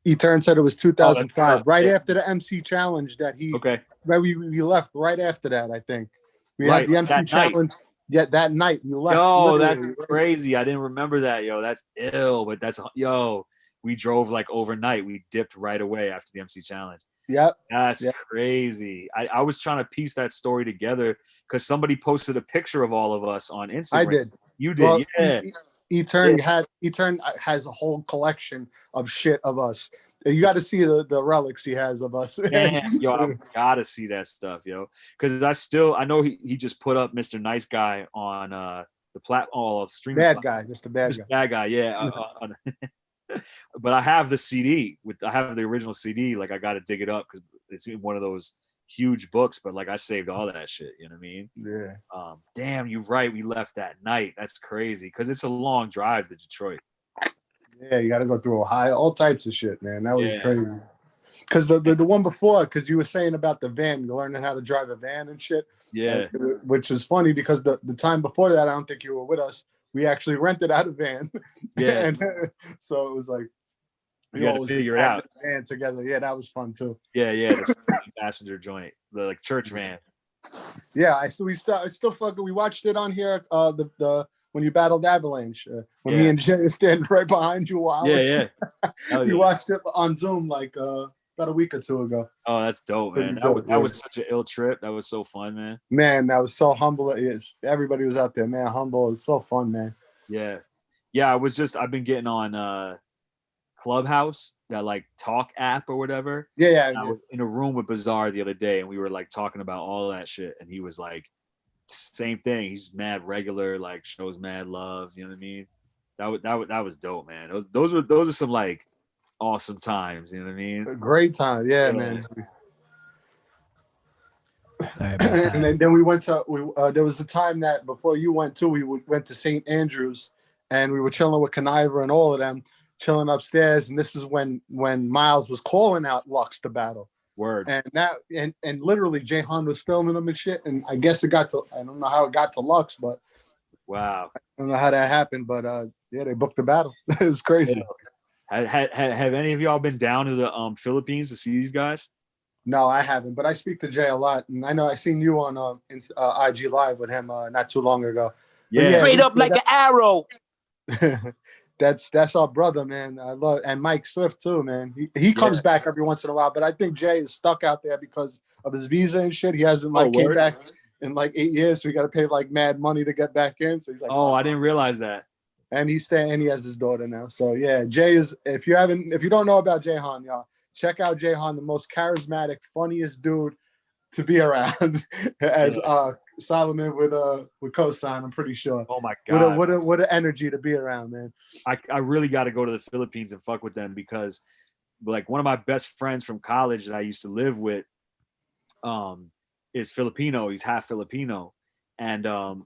Etern said it was 2005, right yeah. after the MC challenge that he. Okay. Right, we left right after that. I think we Right, had the MC that night. challenge. Yeah, that night we left. Yo, literally. that's crazy. I didn't remember that. Yo, that's ill. But we drove like overnight. We dipped right away after the MC challenge. Yep. That's Yep. crazy. I was trying to piece that story together because somebody posted a picture of all of us on Instagram. I did. You did, Well, yeah. Etern has a whole collection of shit of us. You got to see the relics he has of us. Damn, yo, I gotta see that stuff, yo. Because I know he just put up Mr. Nice Guy on the streaming. Bad guy, just a bad guy. Bad guy, yeah. But I have the CD I have the original CD. Like I got to dig it up because it's in one of those huge books. But like I saved all that shit. You know what I mean? Yeah. Damn, you're right. We left that night. That's crazy because it's a long drive to Detroit. Yeah, you got to go through Ohio, all types of shit, man. That was Yeah. crazy. Because the one before, because you were saying about the van, learning how to drive a van and shit. Yeah. Which was funny because the time before that, I don't think you were with us. We actually rented out a van. Yeah. And so it was like We got to figure it out. Van together. Yeah, that was fun too. Yeah, the passenger joint, the like church van. Yeah, we still fucking. We watched it on here. The when you battled Avalanche, when me and Jay are standing right behind you while Yeah. we watched it on Zoom like about a week or two ago. Oh, that's dope, man. That was such an ill trip. That was so fun, man. Man, that was so humble. It is. Everybody was out there, man. Humble. It's so fun, man. Yeah. Yeah, I've been getting on Clubhouse, that like talk app or whatever. Yeah. I was in a room with Bizarre the other day, and we were like talking about all that shit, and he was like, same thing. He's mad regular, like shows mad love. You know what I mean? That was dope, man. Those are some like awesome times. You know what I mean? A great time. Yeah, man. Sorry about that. And then we went to there was a time that before you went too, we went to St. Andrews, and we were chilling with Conniver and all of them, chilling upstairs. And this is when Miles was calling out Lux to battle. Word. And literally Jahan was filming them and shit. And I guess I don't know how it got to Lux, but wow, I don't know how that happened. But yeah, they booked the battle. It was crazy. Yeah. Have any of y'all been down to the Philippines to see these guys? No, I haven't, but I speak to Jay a lot, and I know I seen you on IG Live with him not too long ago. Yeah, straight up like an arrow. That's our brother, man. I love, and Mike Swift too, man. He comes back every once in a while, but I think Jay is stuck out there because of his visa and shit. He hasn't came back in like 8 years, so we got to pay like mad money to get back in. So he's like, I didn't realize that. And he's staying, and he has his daughter now. So yeah, Jay is. If you don't know about Jahan, y'all, check out Jahan, the most charismatic, funniest dude to be around. As Solomon would co-sign, I'm pretty sure. Oh my god, what an energy to be around, man. I really got to go to the Philippines and fuck with them, because like one of my best friends from college that I used to live with is Filipino. He's half Filipino, and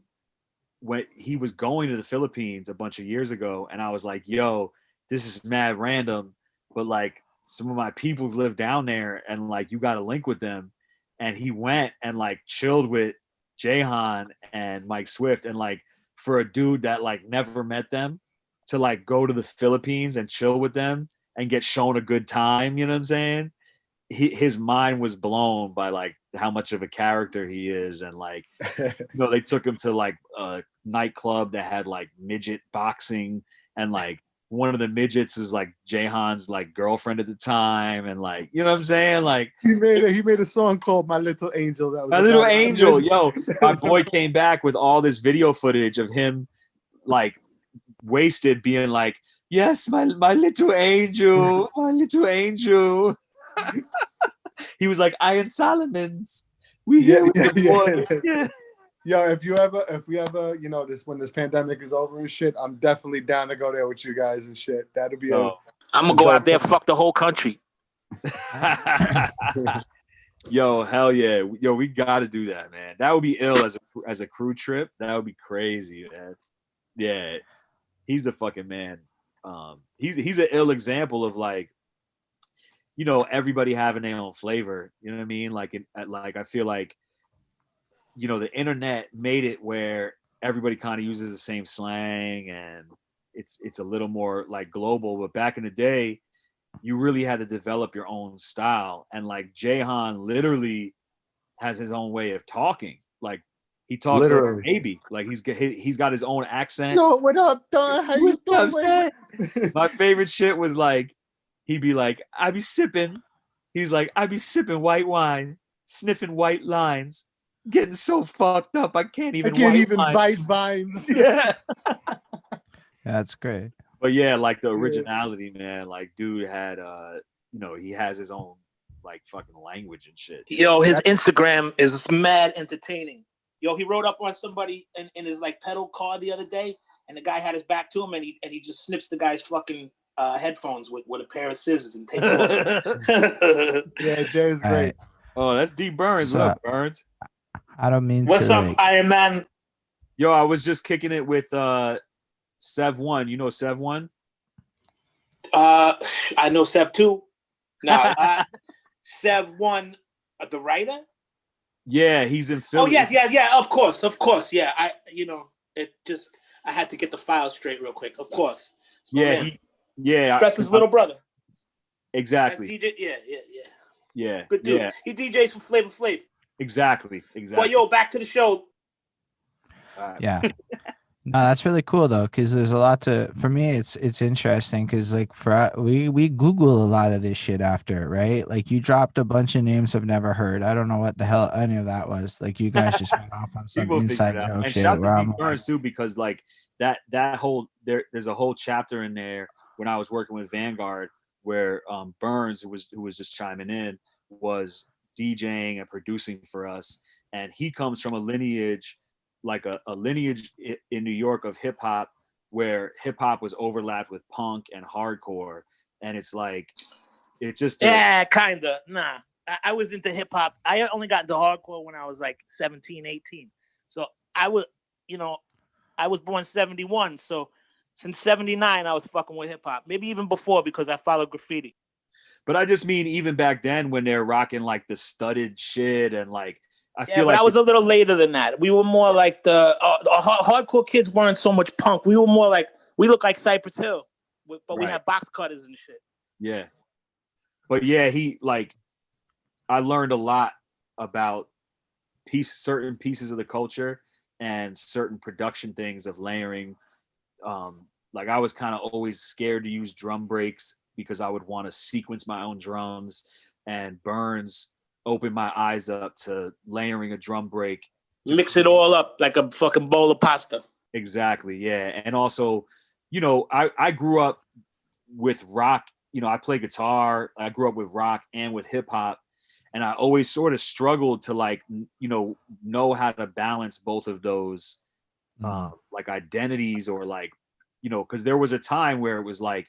when he was going to the Philippines a bunch of years ago, and I was like, yo, this is mad random, but like some of my peoples live down there, and like you got to link with them. And he went and like chilled with Jahan and Mike Swift, and like for a dude that like never met them to like go to the Philippines and chill with them and get shown a good time, you know what I'm saying? His mind was blown by like how much of a character he is. And like, they took him to like a nightclub that had like midget boxing, and like one of the midgets is like Jahan's like girlfriend at the time, and like, you know what I'm saying? Like he made a song called My Little Angel. That was My Little Angel. Yo, my boy came back with all this video footage of him like wasted, being like, yes, my little angel, my little angel. He was like, Iron Solomons. We here with the boy. Yeah. Yo, if we ever, when this pandemic is over and shit, I'm definitely down to go there with you guys and shit. That'll be I'm gonna go out there, fuck the whole country. Yo, hell yeah. Yo, we gotta do that, man. That would be ill as a crew trip. That would be crazy, man. Yeah. He's the fucking man. He's an ill example of like, everybody having their own flavor. You know what I mean? Like I feel like, the internet made it where everybody kind of uses the same slang, and it's a little more like global. But back in the day, you really had to develop your own style. And like Jahan literally has his own way of talking. Like he talks like a baby. Like he's got his own accent. Yo, what up, Don? How you doing? My favorite shit was like, he'd be like, I be sipping white wine, sniffing white lines, getting so fucked up I can't even bite vines. Yeah. That's great. But yeah, like the originality, man. Like dude had he has his own like fucking language and shit. Yo, his Instagram is mad entertaining. Yo, he rode up on somebody in his like pedal car the other day, and the guy had his back to him, and he just snips the guy's fucking headphones with a pair of scissors and takes off. Yeah, Jay's great. Right. Oh, that's D Burns. So, What up, Burns? I don't mean What's to, up, Iron Man? Yo, I was just kicking it with Sev One. You know Sev One? I know Sev 2. No, Sev 1, the writer. Yeah, he's in Philly. Oh yeah. Of course. Yeah, I had to get the file straight real quick. Of course. Yeah, That's his little brother. Exactly. That's DJ. Yeah. Good dude. Yeah. He DJs for Flavor Flav. Exactly. Well, yo, back to the show. Yeah. No, that's really cool though, because there's a lot for me. It's interesting because like we Google a lot of this shit after, right? Like you dropped a bunch of names I've never heard. I don't know what the hell any of that was. Like you guys just went off on some inside joke and shit. shout out to D Burns too, because like that whole there's a whole chapter in there when I was working with Vanguard where Burns, who was just chiming in, was DJing and producing for us, and he comes from a lineage, like a lineage in New York of hip hop, where hip hop was overlapped with punk and hardcore, and it's like it just yeah, kinda. Nah, I was into hip hop. I only got into hardcore when I was like 17, 18. So I was, I was born 71. So since 79, I was fucking with hip hop. Maybe even before because I followed graffiti. But I just mean even back then when they're rocking like the studded shit and like I feel but like I was a little later than that. We were more like the hardcore kids weren't so much punk. We were more like we looked like Cypress Hill, but we had box cutters and shit. Yeah, but yeah, I learned a lot about certain pieces of the culture and certain production things of layering. Like I was kind of always scared to use drum breaks because I would want to sequence my own drums, and Burns opened my eyes up to layering a drum break. Mix it all up like a fucking bowl of pasta. Exactly, yeah. And also, I grew up with rock. I play guitar. I grew up with rock and with hip hop. And I always sort of struggled to know how to balance both of those like identities or because there was a time where it was like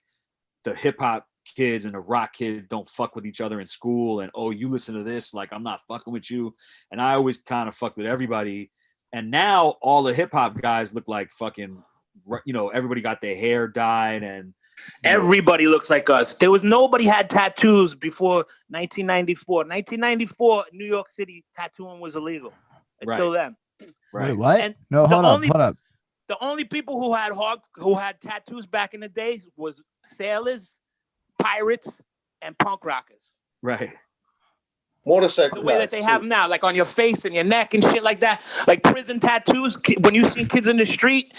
the hip hop kids and the rock kids don't fuck with each other in school. And, oh, you listen to this, like I'm not fucking with you. And I always kind of fucked with everybody. And now all the hip hop guys look like fucking, everybody got their hair dyed and everybody looks like us. There was nobody had tattoos before 1994. 1994, New York City, tattooing was illegal until then. Right. Wait, what? And no, hold up. The only people who had tattoos back in the day was sailors, pirates, and punk rockers. Right. Motorcycle. The way that they have now, like on your face and your neck and shit like that, like prison tattoos. When you see kids in the street,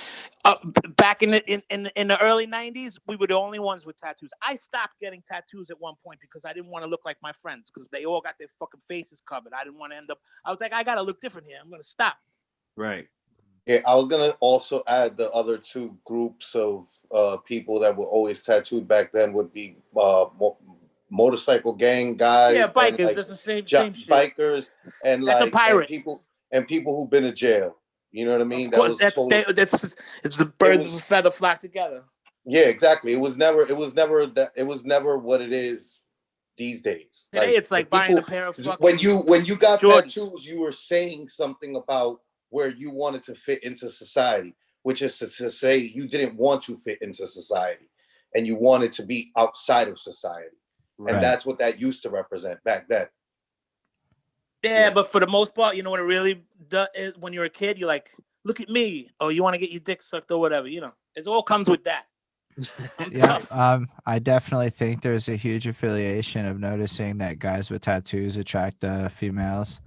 back in the early 90s, we were the only ones with tattoos. I stopped getting tattoos at one point because I didn't want to look like my friends because they all got their fucking faces covered. I didn't want to end up. I was like, I gotta look different here. I'm gonna stop. Right. Yeah, I was gonna also add the other two groups of people that were always tattooed back then would be motorcycle gang guys. Yeah, bikers. And, that's the same shit. Bikers and that's a pirate. and people who've been to jail. You know what I mean? Of course, it's the birds of a feather flock together. Yeah, exactly. It was never what it is these days. Today it's like buying a pair of fucking when you got Jordans. tattoos, you were saying something about where you wanted to fit into society, which is to say you didn't want to fit into society and you wanted to be outside of society. Right. And that's what that used to represent back then. Yeah, but for the most part, you know what it really does is when you're a kid, you're like, look at me. Oh, you want to get your dick sucked or whatever. It all comes with that. Yeah, I definitely think there's a huge affiliation of noticing that guys with tattoos attract females.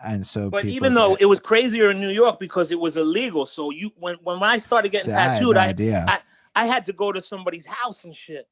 And so, but even though it was crazier in New York because it was illegal, so when I started getting tattooed, I had to go to somebody's house and shit,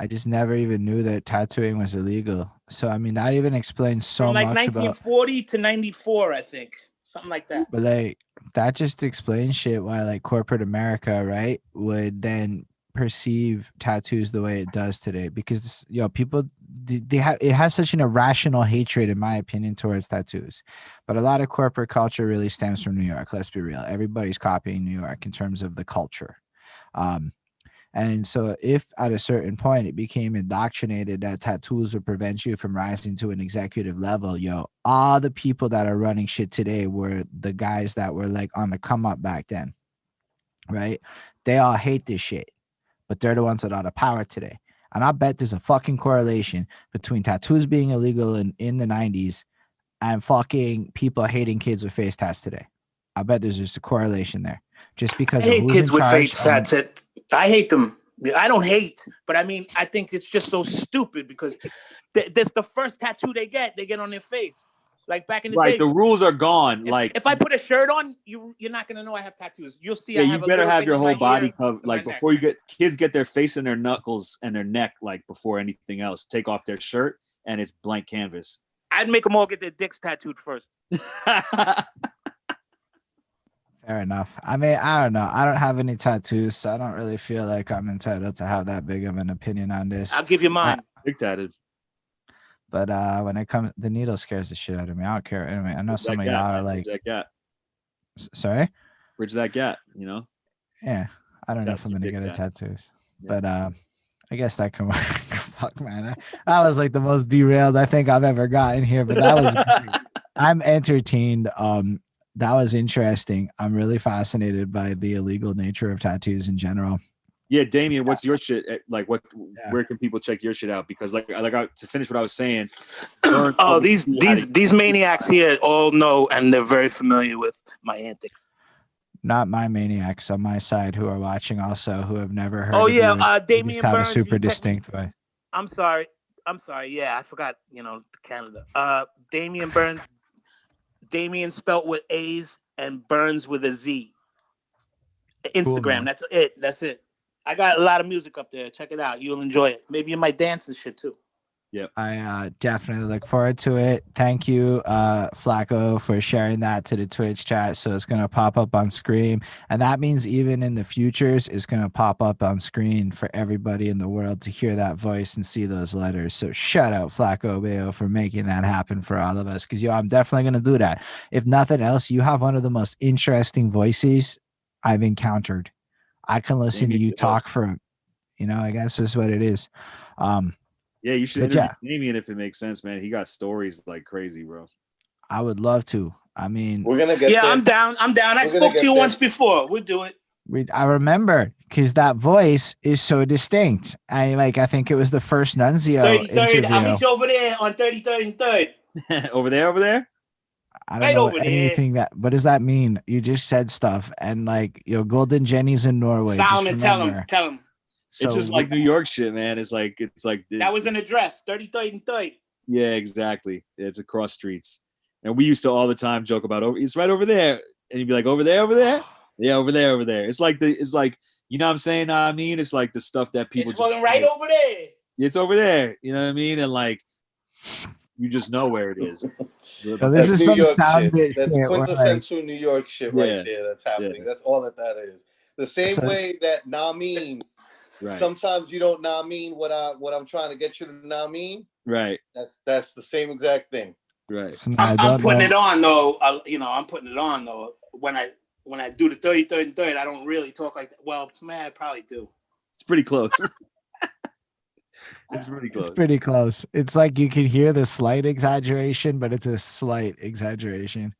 I just never even knew that tattooing was illegal. So I mean, that even explains so much about 1940 to 94, I think, something like that. But that just explains shit why corporate America, right, would then perceive tattoos the way it does today, because people it has such an irrational hatred, in my opinion, towards tattoos. But a lot of corporate culture really stems from New York. Let's be real, everybody's copying New York in terms of the culture. And so if at a certain point it became indoctrinated that tattoos would prevent you from rising to an executive level, all the people that are running shit today were the guys that were on the come up back then, right? They all hate this shit, but they're the ones with all the power today. And I bet there's a fucking correlation between tattoos being illegal in the 90s and fucking people hating kids with face tats today. I bet there's just a correlation there. Just because I hate kids with face tats. I hate them. I don't hate, but I mean, I think it's just so stupid because that's the first tattoo they get on their face. Like back in the day, the rules are gone. If I put a shirt on, you're not gonna know I have tattoos. You'll see. Yeah, I have you better have your whole body covered. Before kids get their face and their knuckles and their neck, before anything else. Take off their shirt and it's blank canvas. I'd make them all get their dicks tattooed first. Fair enough. I mean, I don't know. I don't have any tattoos, so I don't really feel like I'm entitled to have that big of an opinion on this. I'll give you mine. Big tatted. But when it comes, the needle scares the shit out of me. I don't care. Anyway, I know some of That y'all gap, are man. like, Bridge that gap. Sorry. Bridge that gap. You know. Yeah, I don't know if I'm gonna Big get a gap. tattoos, Yeah. but I guess that can work. Fuck, man, that was like the most derailed I think I've ever gotten here. But that was great. I'm entertained. That was interesting. I'm really fascinated by the illegal nature of tattoos in general. Yeah, Damien, what's your shit? Like, what? Yeah. Where can people check your shit out? Because to finish what I was saying. Oh, these maniacs here all know, and they're very familiar with my antics. Not my maniacs on my side who are watching also, who have never heard. Oh of yeah, you. You Damian just have Burns. a super distinct voice. I'm sorry. Yeah, I forgot. Canada. Damian Burns. Damian spelt with A's and Burns with a Z. Instagram. Cool, That's it. I got a lot of music up there. Check it out. You'll enjoy it. Maybe you might dance and shit too. Yep. I definitely look forward to it. Thank you, Flacco, for sharing that to the Twitch chat. So it's going to pop up on screen. And that means even in the futures, it's going to pop up on screen for everybody in the world to hear that voice and see those letters. So shout out Flacco Bayo for making that happen for all of us. Because, I'm definitely going to do that. If nothing else, you have one of the most interesting voices I've encountered. I can listen to you talk for, I guess that's what it is. Yeah, you should interview Damien if it makes sense, man. He got stories like crazy, bro. I would love to. I mean, we're gonna get. Yeah, there. I'm down. I spoke to you once before. We'll do it. I remember because that voice is so distinct. I think it was the first Nunzio interview. I'll meet you over there on 33rd and 3rd. over there. I don't know anything what does that mean? You just said stuff and Golden Jenny's in Norway. Solomon, tell him. So it's just like New York shit, man. It's like this. That was an address, 33rd and 3rd. Yeah, exactly. It's across streets. And we used to all the time joke about it's right over there. And you'd be like, over there? Yeah, over there. It's like you know what I'm saying? I mean, it's like the stuff that people it's just right over there. It's over there. You know what I mean? And you just know where it is. So this is some sound bit. That's quintessential New York shit right there that's happening. Yeah. That's all that is. The same way that mean. Right. Sometimes you don't mean what I'm trying to get you to mean. Right. That's the same exact thing. Right. So I'm putting it on though. I'm putting it on though. When I do the 33rd and 3rd, I don't really talk like that. Well, man, I probably do. It's pretty close. It's pretty close. It's like you can hear the slight exaggeration, but it's a slight exaggeration.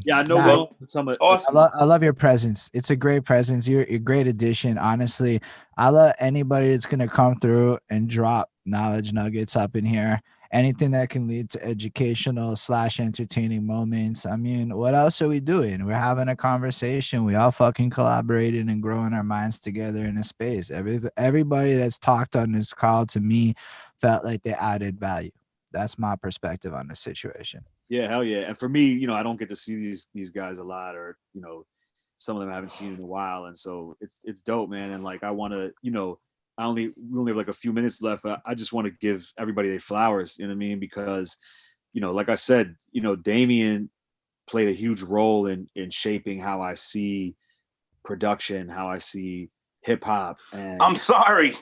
Yeah, I know. Awesome. I love your presence. It's a great presence. You're a great addition. Honestly, I love anybody that's gonna come through and drop knowledge nuggets up in here. Anything that can lead to educational / entertaining moments. I mean, what else are we doing? We're having a conversation. We all fucking collaborating and growing our minds together in a space. Everybody that's talked on this call to me felt like they added value. That's my perspective on the situation. Yeah, hell yeah. And for me, I don't get to see these guys a lot, or some of them I haven't seen in a while, and so it's dope, man. And I want to, we only have a few minutes left. I just want to give everybody their flowers, you know what I mean? Because, like I said, Damien played a huge role in shaping how I see production, how I see hip hop. And I'm sorry.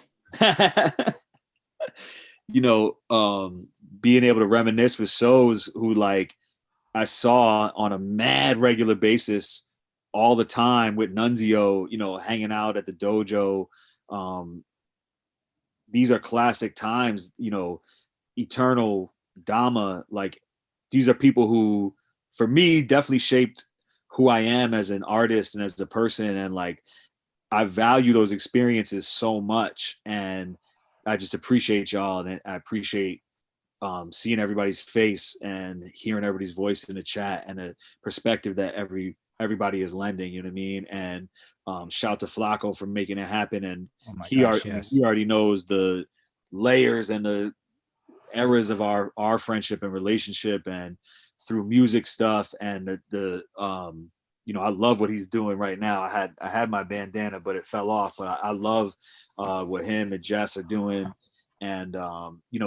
Being able to reminisce with shows who I saw on a mad regular basis all the time with Nunzio, hanging out at the dojo. These are classic times, Eternal, Dama, these are people who, for me, definitely shaped who I am as an artist and as a person. And I value those experiences so much. And I just appreciate y'all. And I appreciate seeing everybody's face and hearing everybody's voice in the chat and the perspective that everybody is lending, you know what I mean? And shout to Flacco for making it happen. And he already knows the layers and the eras of our friendship and relationship, and through music stuff and the I love what he's doing right now. I had my bandana, but it fell off. But I love what him and Jess are doing. And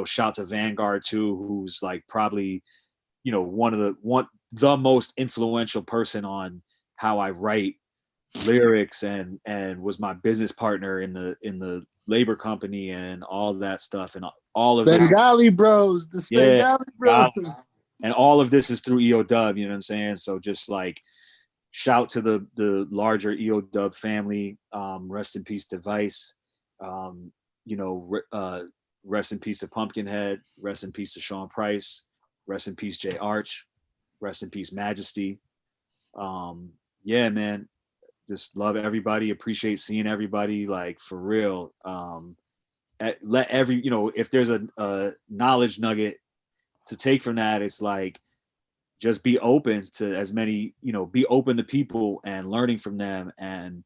shout to Vanguard too, who's probably the most influential person on how I write lyrics and was my business partner in the labor company and all that stuff, and all of this. Bengali Bros, the Yeah, Bengali Bros. and all of this is through EO Dub, you know what I'm saying? So just like shout to the larger EO Dub family. Rest in peace Device. Rest in peace to Pumpkinhead. Rest in peace to Sean Price. Rest in peace Jay Arch. Rest in peace Majesty. Yeah, man. Just love everybody. Appreciate seeing everybody. Like for real. Let every if there's a knowledge nugget to take from that, it's like just be open to as many, be open to people and learning from them, and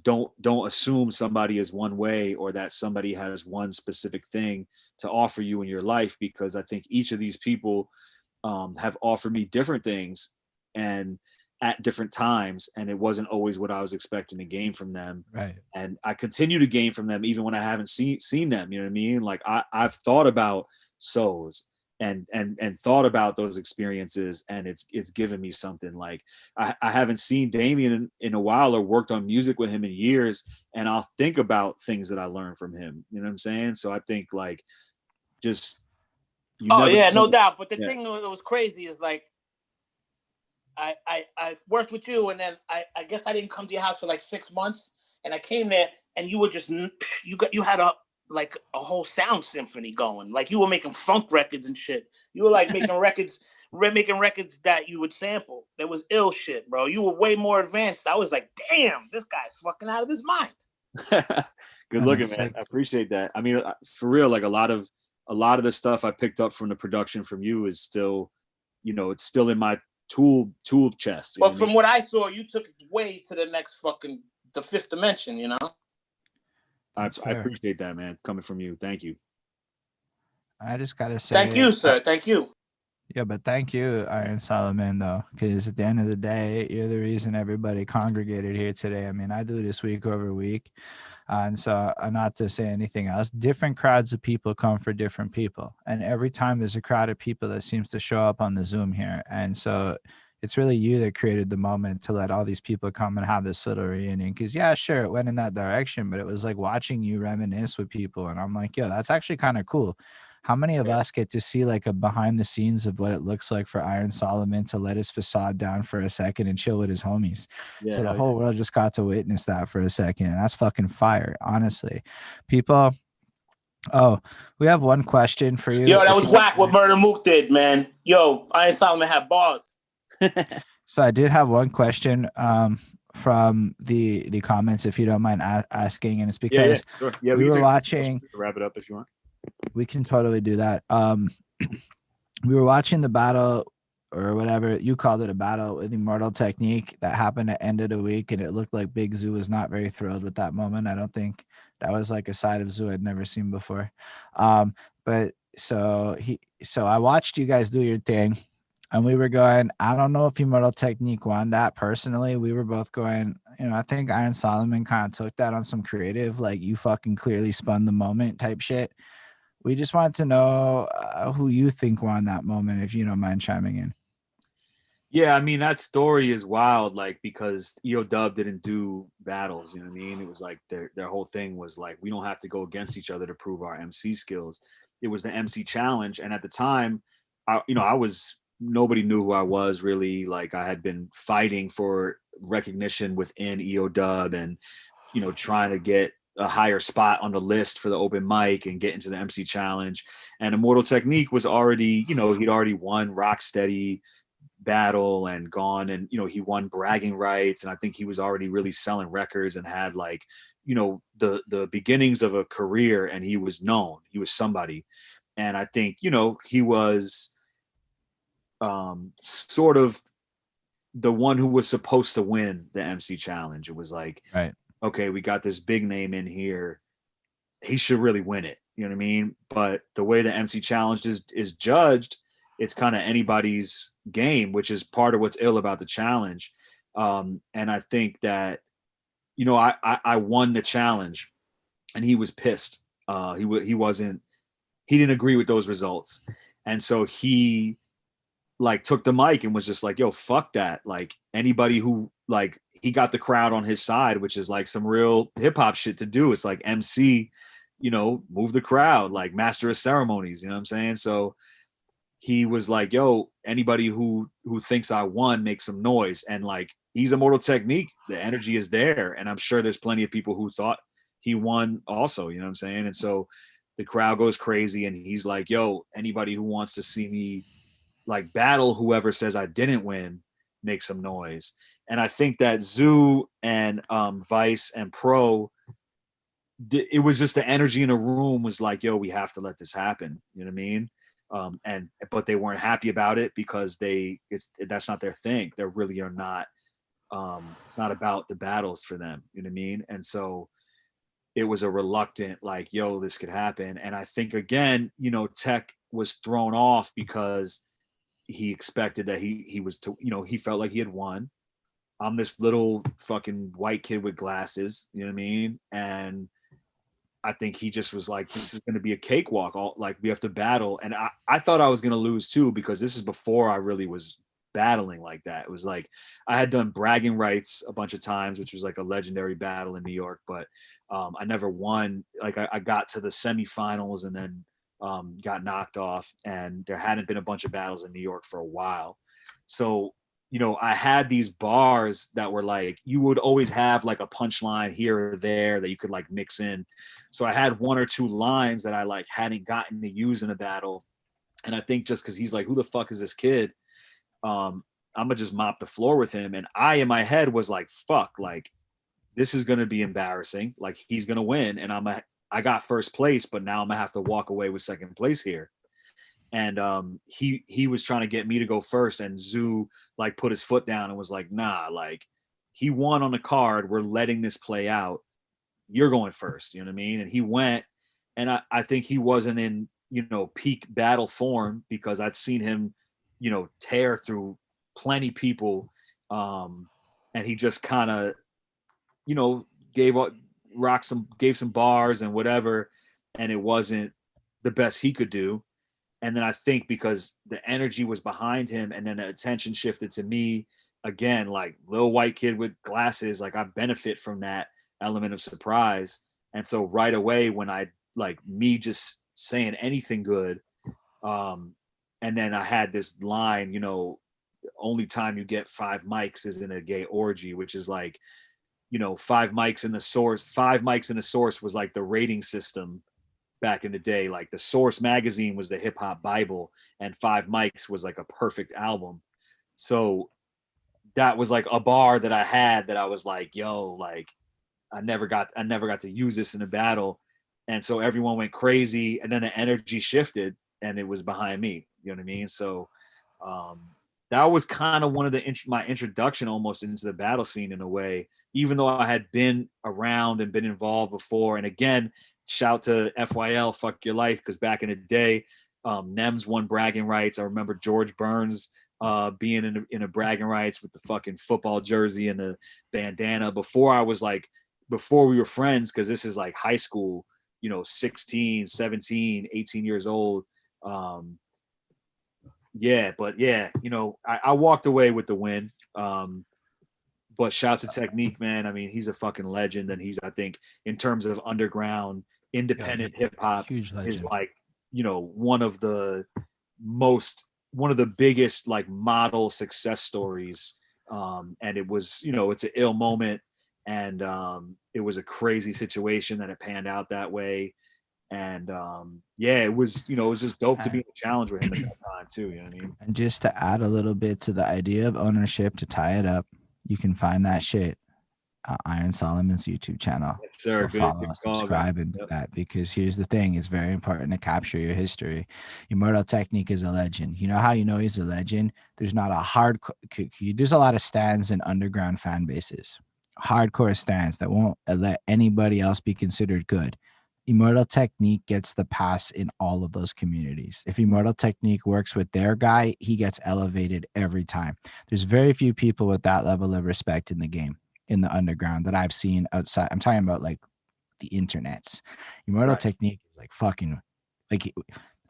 don't assume somebody is one way or that somebody has one specific thing to offer you in your life, because I think each of these people have offered me different things and at different times, and it wasn't always what I was expecting to gain from them. Right. And I continue to gain from them even when I haven't seen them. You know what I mean? Like I've thought about souls and thought about those experiences, and it's given me something. Like I haven't seen Damien in a while or worked on music with him in years, and I'll think about things that I learned from him. You know what I'm saying? So I think like just no doubt. But the thing that was crazy is like I worked with you, and then I guess I didn't come to your house for like 6 months, and I came there, and you were just you had a whole sound symphony going. Like you were making funk records and shit. You were like making records that you would sample. That was ill shit, bro. You were way more advanced. I was like, damn, this guy's fucking out of his mind. Good looking, man. I appreciate that. I mean, for real, like a lot of the stuff I picked up from the production from you is still, it's still in my tool chest. But from what I saw, you took it way to the fifth dimension, I appreciate that, man. Coming from you. Thank you. I just gotta say thank you, sir. Thank you. Yeah, but thank you, Iron Solomon, though, because at the end of the day, you're the reason everybody congregated here today. I mean, I do this week over week. And so, not to say anything else, different crowds of people come for different people. And every time there's a crowd of people that seems to show up on the Zoom here. And so it's really you that created the moment to let all these people come and have this little reunion. Because, yeah, sure, it went in that direction, but it was like watching you reminisce with people. And I'm like, yo, that's actually kind of cool. How many of us get to see like a behind the scenes of what it looks like for Iron Solomon to let his facade down for a second and chill with his homies? Yeah, so the whole world just got to witness that for a second. And that's fucking fire, honestly. People, we have one question for you. Yo, that was whack what Murder Mook did, man. Yo, Iron Solomon had bars. So I did have one question from the comments, if you don't mind asking. And it's because sure. we were watching. To wrap it up if you want. We can totally do that. We were watching the battle, or whatever you called it, a battle with Immortal Technique that happened at the end of the week, and it looked like Big Zoo was not very thrilled with that moment. I don't think that was like a side of Zoo I'd never seen before. But so I watched you guys do your thing, and we were going, I don't know if Immortal Technique won that personally. We were both going, I think Iron Solomon kind of took that on some creative, like you fucking clearly spun the moment type shit. We just wanted to know who you think won that moment, if you don't mind chiming in. Yeah, I mean, that story is wild, like, because EO Dub didn't do battles, you know what I mean? It was like their whole thing was like, we don't have to go against each other to prove our MC skills. It was the MC challenge. And at the time, nobody knew who I was really. Like, I had been fighting for recognition within EO Dub and, trying to get a higher spot on the list for the open mic and get into the MC challenge. And Immortal Technique was already, he'd already won Rocksteady battle and gone, and he won bragging rights, and I think he was already really selling records and had like the beginnings of a career, and he was known, he was somebody. And I think he was sort of the one who was supposed to win the MC challenge. It was like, right, okay, we got this big name in here. He should really win it. You know what I mean? But the way the MC challenge is judged, it's kind of anybody's game, which is part of what's ill about the challenge. And I think that, I won the challenge, and he was pissed. He didn't agree with those results. And so he like took the mic and was just like, yo, fuck that. Like anybody who like he got the crowd on his side, which is like some real hip hop shit to do. It's like MC, move the crowd, like master of ceremonies, you know what I'm saying? So he was like, yo, anybody who thinks I won, make some noise. And like, he's Immortal Technique. The energy is there. And I'm sure there's plenty of people who thought he won also, you know what I'm saying? And so the crowd goes crazy and he's like, yo, anybody who wants to see me like battle whoever says I didn't win, make some noise. And I think that Zoo and Vice and Pro, it was just the energy in the room was like, yo, we have to let this happen. You know what I mean? But they weren't happy about it because that's not their thing. They really are not. It's not about the battles for them. You know what I mean? And so it was a reluctant, like, yo, this could happen. And I think again, Tech was thrown off because he expected that he was to, he felt like he had won. I'm this little fucking white kid with glasses, you know what I mean? And I think he just was like, this is going to be a cakewalk. Like, we have to battle. And I thought I was going to lose too, because this is before I really was battling like that. It was like, I had done bragging rights a bunch of times, which was like a legendary battle in New York, but I never won. Like I got to the semifinals and then got knocked off, and there hadn't been a bunch of battles in New York for a while. So, I had these bars that were like, you would always have like a punchline here or there that you could like mix in. So I had one or two lines that I like hadn't gotten to use in a battle. And I think just because he's like, who the fuck is this kid? I'm gonna just mop the floor with him. And I, in my head, was like, fuck, like, this is gonna be embarrassing. Like, he's gonna win. And I got first place, but now I'm gonna have to walk away with second place here. And he was trying to get me to go first, and Zoo like put his foot down and was like, nah, like, he won on the card. We're letting this play out. You're going first, you know what I mean? And he went, and I think he wasn't in, peak battle form, because I'd seen him, tear through plenty people. And he just kind of, gave some bars and whatever, and it wasn't the best he could do. And then I think because the energy was behind him, and then the attention shifted to me again, like little white kid with glasses, like I benefit from that element of surprise. And so right away, when I like me just saying anything good, and then I had this line, only time you get 5 mics is in a gay orgy, which is like, 5 mics in the source. 5 mics in the source was like the rating system back in the day. Like the Source magazine was the hip hop Bible, and 5 mics was like a perfect album. So that was like a bar that I had that I was like, yo, like I never got to use this in a battle. And so everyone went crazy, and then the energy shifted and it was behind me. You know what I mean? So that was kind of one of my introduction almost into the battle scene in a way, even though I had been around and been involved before. And again, shout to FYL, Fuck Your Life, because back in the day, Nems won bragging rights. I remember George Burns being in a bragging rights with the fucking football jersey and the bandana before we were friends, because this is like high school, 16, 17, 18 years old. I walked away with the win. But shout to Technique, man. I mean, he's a fucking legend, and he's, I think, in terms of underground independent hip hop, is like, one of the biggest like model success stories. And it was, it's an ill moment, and it was a crazy situation that it panned out that way. And it was, it was just dope to be in a challenge with him at that time too. You know what I mean? And just to add a little bit to the idea of ownership, to tie it up, you can find that shit Iron Solomon's YouTube channel. Yes, sir. Follow, subscribe, and do that, because here's the thing: it's very important to capture your history. Immortal Technique is a legend. You know how you know he's a legend? There's not a hardcore. There's a lot of stands in underground fan bases, hardcore stands that won't let anybody else be considered good. Immortal Technique gets the pass in all of those communities. If Immortal Technique works with their guy, he gets elevated every time. There's very few people with that level of respect in the game, in the underground, that I've seen outside. I'm talking about like the internets. Immortal Technique is like fucking, like,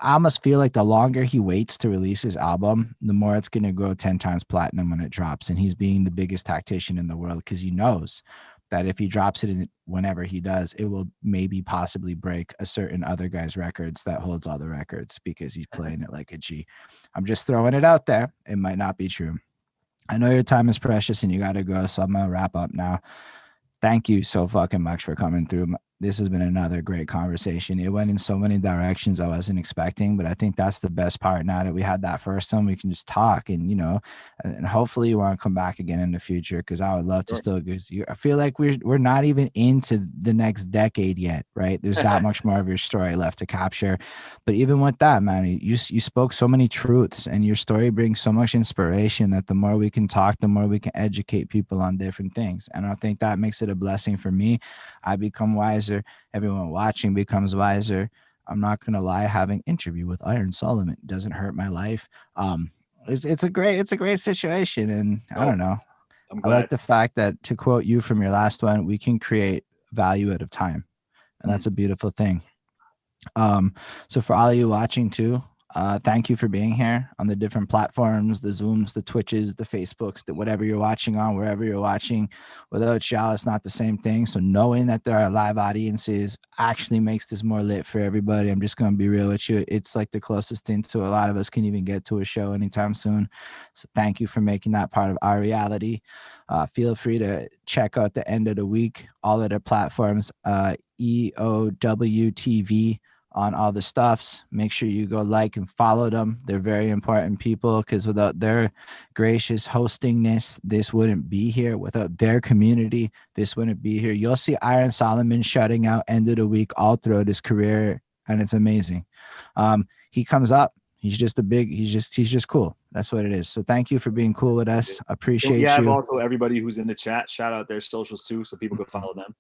I almost feel like the longer he waits to release his album, the more it's going to go 10 times platinum when it drops. And he's being the biggest tactician in the world because he knows that if he drops it whenever he does, it will maybe possibly break a certain other guy's records that holds all the records because he's playing it like a G. I'm just throwing it out there. It might not be true. I know your time is precious and you got to go, so I'm going to wrap up now. Thank you so fucking much for coming through. This has been another great conversation. It went in so many directions I wasn't expecting, but I think that's the best part. Now that we had that first one, we can just talk and, you know, and hopefully you want to come back again in the future because I would love to still, because I feel like we're not even into the next decade yet, right? There's that much more of your story left to capture. But even with that, man, you spoke so many truths and your story brings so much inspiration that the more we can talk, the more we can educate people on different things. And I think that makes it a blessing for me. I become wiser. Everyone watching becomes wiser. I'm not gonna lie, having interview with Iron Solomon doesn't hurt my life. It's a great situation, and I don't know. I like the fact that, to quote you from your last one, we can create value out of time, and that's a beautiful thing. So for all of you watching too, thank you for being here on the different platforms, the Zooms, the Twitches, the Facebooks, the whatever you're watching on, wherever you're watching. Without y'all, it's not the same thing. So knowing that there are live audiences actually makes this more lit for everybody. I'm just going to be real with you. It's like the closest thing to a lot of us can even get to a show anytime soon. So thank you for making that part of our reality. Feel free to check out the end of the week, all of their platforms, EOWTV on all the stuffs. Make sure you go like and follow them. They're very important people because without their gracious hostingness, this wouldn't be here. Without their community, this wouldn't be here. You'll see Iron Solomon shutting out end of the week all throughout his career, and it's amazing. He comes up. He's just he's just cool. That's what it is. So thank you for being cool with us. Appreciate you. Yeah, I've also everybody who's in the chat, shout out their socials too, so people can follow them.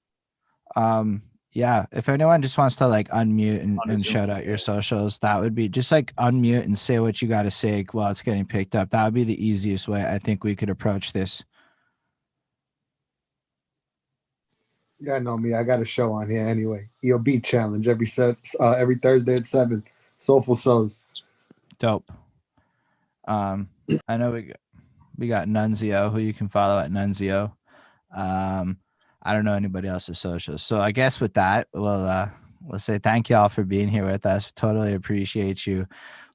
Yeah, if anyone just wants to like unmute and shout out your socials, that would be just like unmute and say what you got to say while it's getting picked up. That would be the easiest way I think we could approach this. You gotta know me. I got a show on here anyway. EOB challenge every Thursday at 7. Soulful Souls. Dope. I know we got Nunzio, who you can follow at Nunzio. I don't know anybody else's socials. So I guess with that, we'll say thank you all for being here with us. Totally appreciate you.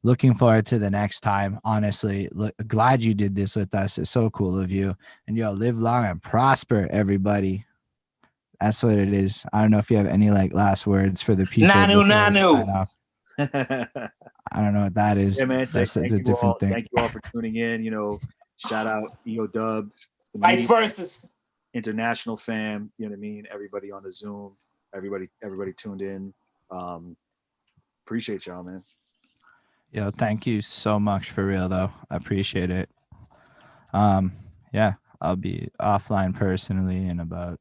Looking forward to the next time. Honestly, glad you did this with us. It's so cool of you. And yo, live long and prosper, everybody. That's what it is. I don't know if you have any like last words for the people. Nanu. I don't know what that is. Yeah, man. That's a different thing. Thank you all for tuning in. You know, shout out EO Dub. Vice versa. International fam, you know what I mean? Everybody on the Zoom, everybody tuned in. Appreciate y'all, man. Yo, thank you so much for real though. I appreciate it. Yeah, I'll be offline personally in about